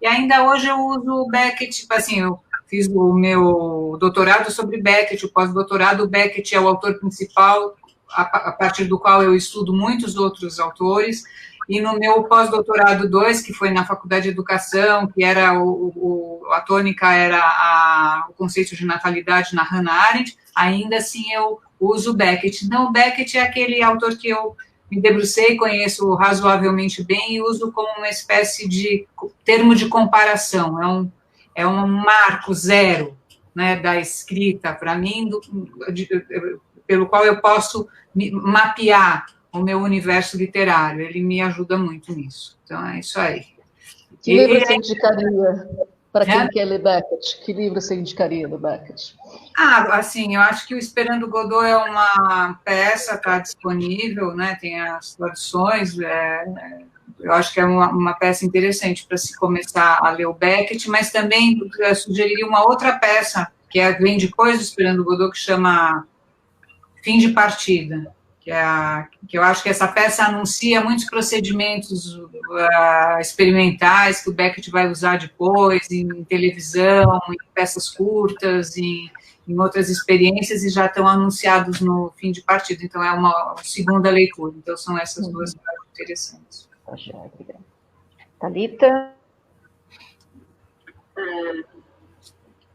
E ainda hoje eu uso o Beckett, assim, eu fiz o meu doutorado sobre Beckett, o pós-doutorado. O Beckett é o autor principal, a partir do qual eu estudo muitos outros autores. E no meu pós-doutorado 2, que foi na Faculdade de Educação, que era a tônica era o conceito de natalidade na Hannah Arendt, ainda assim eu uso Beckett. Não, o Beckett é aquele autor que eu me debrucei, conheço razoavelmente bem e uso como uma espécie de termo de comparação. É um marco zero, né, da escrita, para mim, pelo qual eu posso mapear o meu universo literário. Ele me ajuda muito nisso. Então, é isso aí. Que livro você indicaria para quem quer ler Beckett? Que livro você indicaria do Beckett? Assim, eu acho que o Esperando Godot é uma peça, está disponível, né? Tem as traduções, eu acho que é uma peça interessante para se começar a ler o Beckett, mas também eu sugeriria uma outra peça, que vem depois do Esperando Godot, que chama Fim de Partida, que eu acho que essa peça anuncia muitos procedimentos experimentais que o Beckett vai usar depois, em televisão, em peças curtas, em outras experiências, e já estão anunciados no Fim de Partida. Então, é uma segunda leitura. Então, são essas duas partes interessantes. Thalita?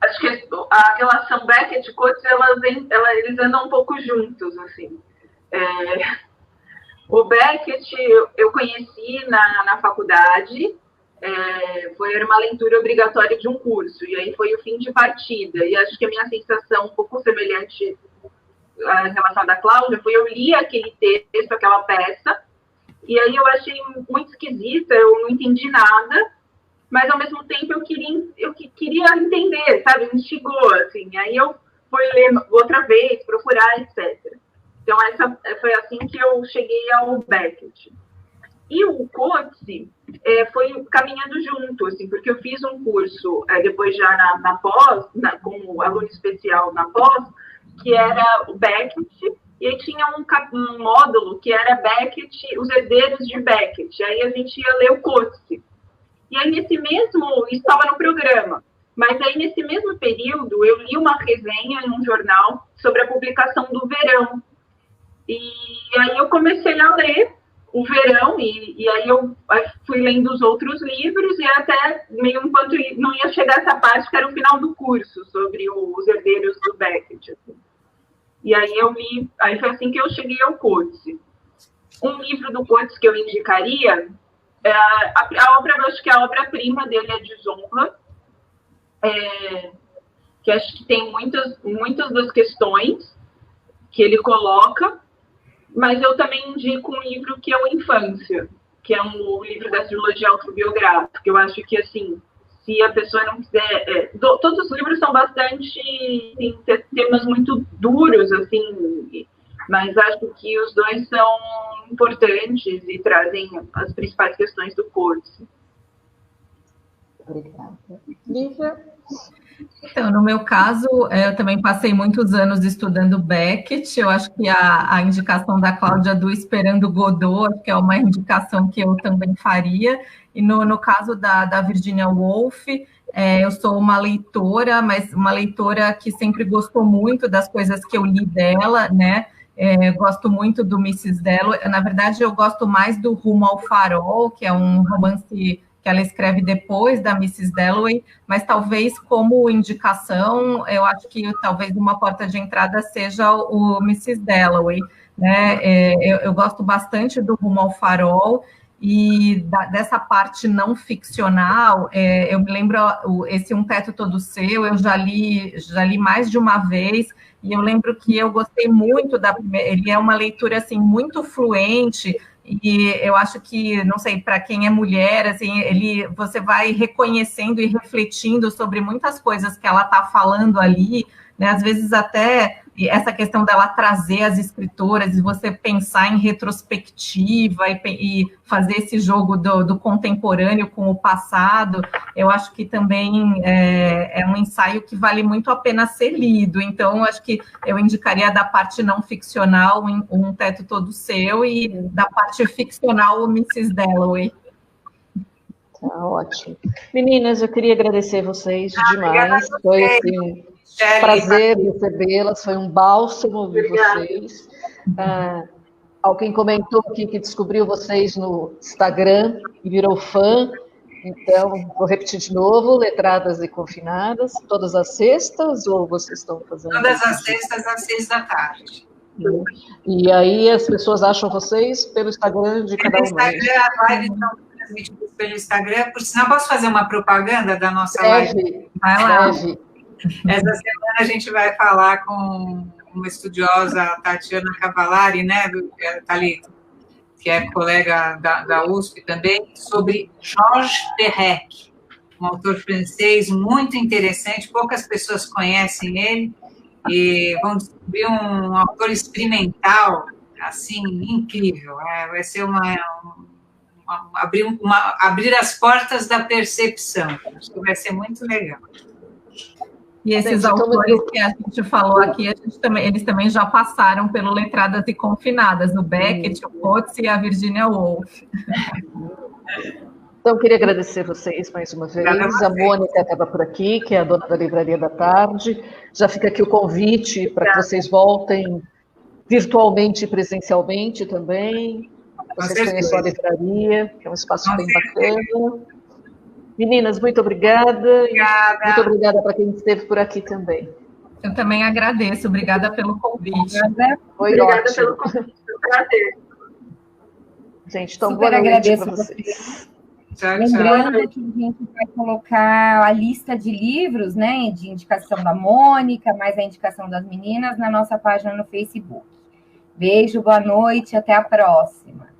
Acho que a relação Beckett e Coates, eles andam um pouco juntos, assim. O Beckett eu conheci na faculdade, era uma leitura obrigatória de um curso, e aí foi o Fim de Partida, e acho que a minha sensação, um pouco semelhante à relação da Cláudia, foi eu li aquele texto, aquela peça, e aí eu achei muito esquisita, eu não entendi nada, mas ao mesmo tempo eu queria entender, sabe, me instigou, assim, aí eu fui ler outra vez, procurar, etc. Então, essa foi assim que eu cheguei ao Beckett. E o Coates foi caminhando junto, assim, porque eu fiz um curso, depois já na pós, como aluno especial na pós, que era o Beckett, e aí tinha um módulo que era Beckett, os herdeiros de Beckett. Aí a gente ia ler o Coates. E aí, isso estava no programa. Mas aí, nesse mesmo período, eu li uma resenha em um jornal sobre a publicação do Verão. E aí eu comecei a ler o Verão, e aí eu fui lendo os outros livros, e até meio enquanto não ia chegar essa parte, que era o final do curso, sobre os herdeiros do Beckett. Assim. E aí aí foi assim que eu cheguei ao Coates. Um livro do Coates que eu indicaria, a obra, eu acho que a obra-prima dele é Desonra, que acho que tem muitas das questões que ele coloca, mas eu também indico um livro que é o Infância, que é um livro da trilogia autobiográfica, que eu acho que, assim, se a pessoa não quiser... todos os livros são bastante... tem temas muito duros, assim, mas acho que os dois são importantes e trazem as principais questões do Coates. Obrigada. Lívia? Então, no meu caso, eu também passei muitos anos estudando Beckett. Eu acho que a indicação da Cláudia do Esperando Godot, que é uma indicação que eu também faria. E no caso da Virginia Woolf, eu sou uma leitora, mas uma leitora que sempre gostou muito das coisas que eu li dela, né? Gosto muito do Mrs. Dalloway. Na verdade, eu gosto mais do Rumo ao Farol, que é um romance que ela escreve depois da Mrs. Dalloway, mas talvez como indicação, eu acho que talvez uma porta de entrada seja o Mrs. Dalloway, né? Eu gosto bastante do Rumo ao Farol, e dessa parte não ficcional, eu me lembro, esse Um Teto Todo Seu, eu já li mais de uma vez, e eu lembro que eu gostei muito da primeira, ele é uma leitura, assim, muito fluente, e eu acho que, não sei, para quem é mulher, assim, você vai reconhecendo e refletindo sobre muitas coisas que ela está falando ali, né? Às vezes até essa questão dela trazer as escritoras e você pensar em retrospectiva e fazer esse jogo do contemporâneo com o passado, eu acho que também é um ensaio que vale muito a pena ser lido. Então, acho que eu indicaria da parte não ficcional Um Teto Todo Seu, e da parte ficcional o Mrs. Dalloway. Tá ótimo. Meninas, eu queria agradecer vocês demais. Foi assim, prazer recebê-las, foi um bálsamo ouvir vocês. Alguém comentou aqui que descobriu vocês no Instagram e virou fã. Então, vou repetir de novo: Letradas e Confinadas, todas as sextas, ou vocês estão fazendo? Todas as sextas, às 6h. E aí as pessoas acham vocês pelo Instagram de cada um. Pelo Instagram, a live estão transmitidas pelo Instagram. Por sinal, posso fazer uma propaganda da nossa live? Vai lá. Essa semana a gente vai falar com uma estudiosa, a Tatiana Cavallari, né, Thalita, que é colega da USP também, sobre Georges Perec, um autor francês muito interessante, poucas pessoas conhecem ele, e vão descobrir um autor experimental, assim, incrível. Vai ser um abrir as portas da percepção. Acho que vai ser muito legal. E esses autores que a gente falou aqui, eles também já passaram pelo Letradas e Confinadas, no Beckett, o Coates e a Virginia Woolf. Então, queria agradecer vocês mais uma vez. A Mônica estava por aqui, que é a dona da Livraria da Tarde. Já fica aqui o convite para que vocês voltem virtualmente e presencialmente também. Vocês conheçam a livraria, que é um espaço bem bacana. Meninas, muito obrigada. Muito obrigada para quem esteve por aqui também. Eu também agradeço. Obrigada pelo convite. Obrigada pelo convite. Prazer. Gente, então boa noite para vocês. Tchau, Lembrando que a gente vai colocar a lista de livros, né, de indicação da Mônica, mais a indicação das meninas, na nossa página no Facebook. Beijo, boa noite, até a próxima.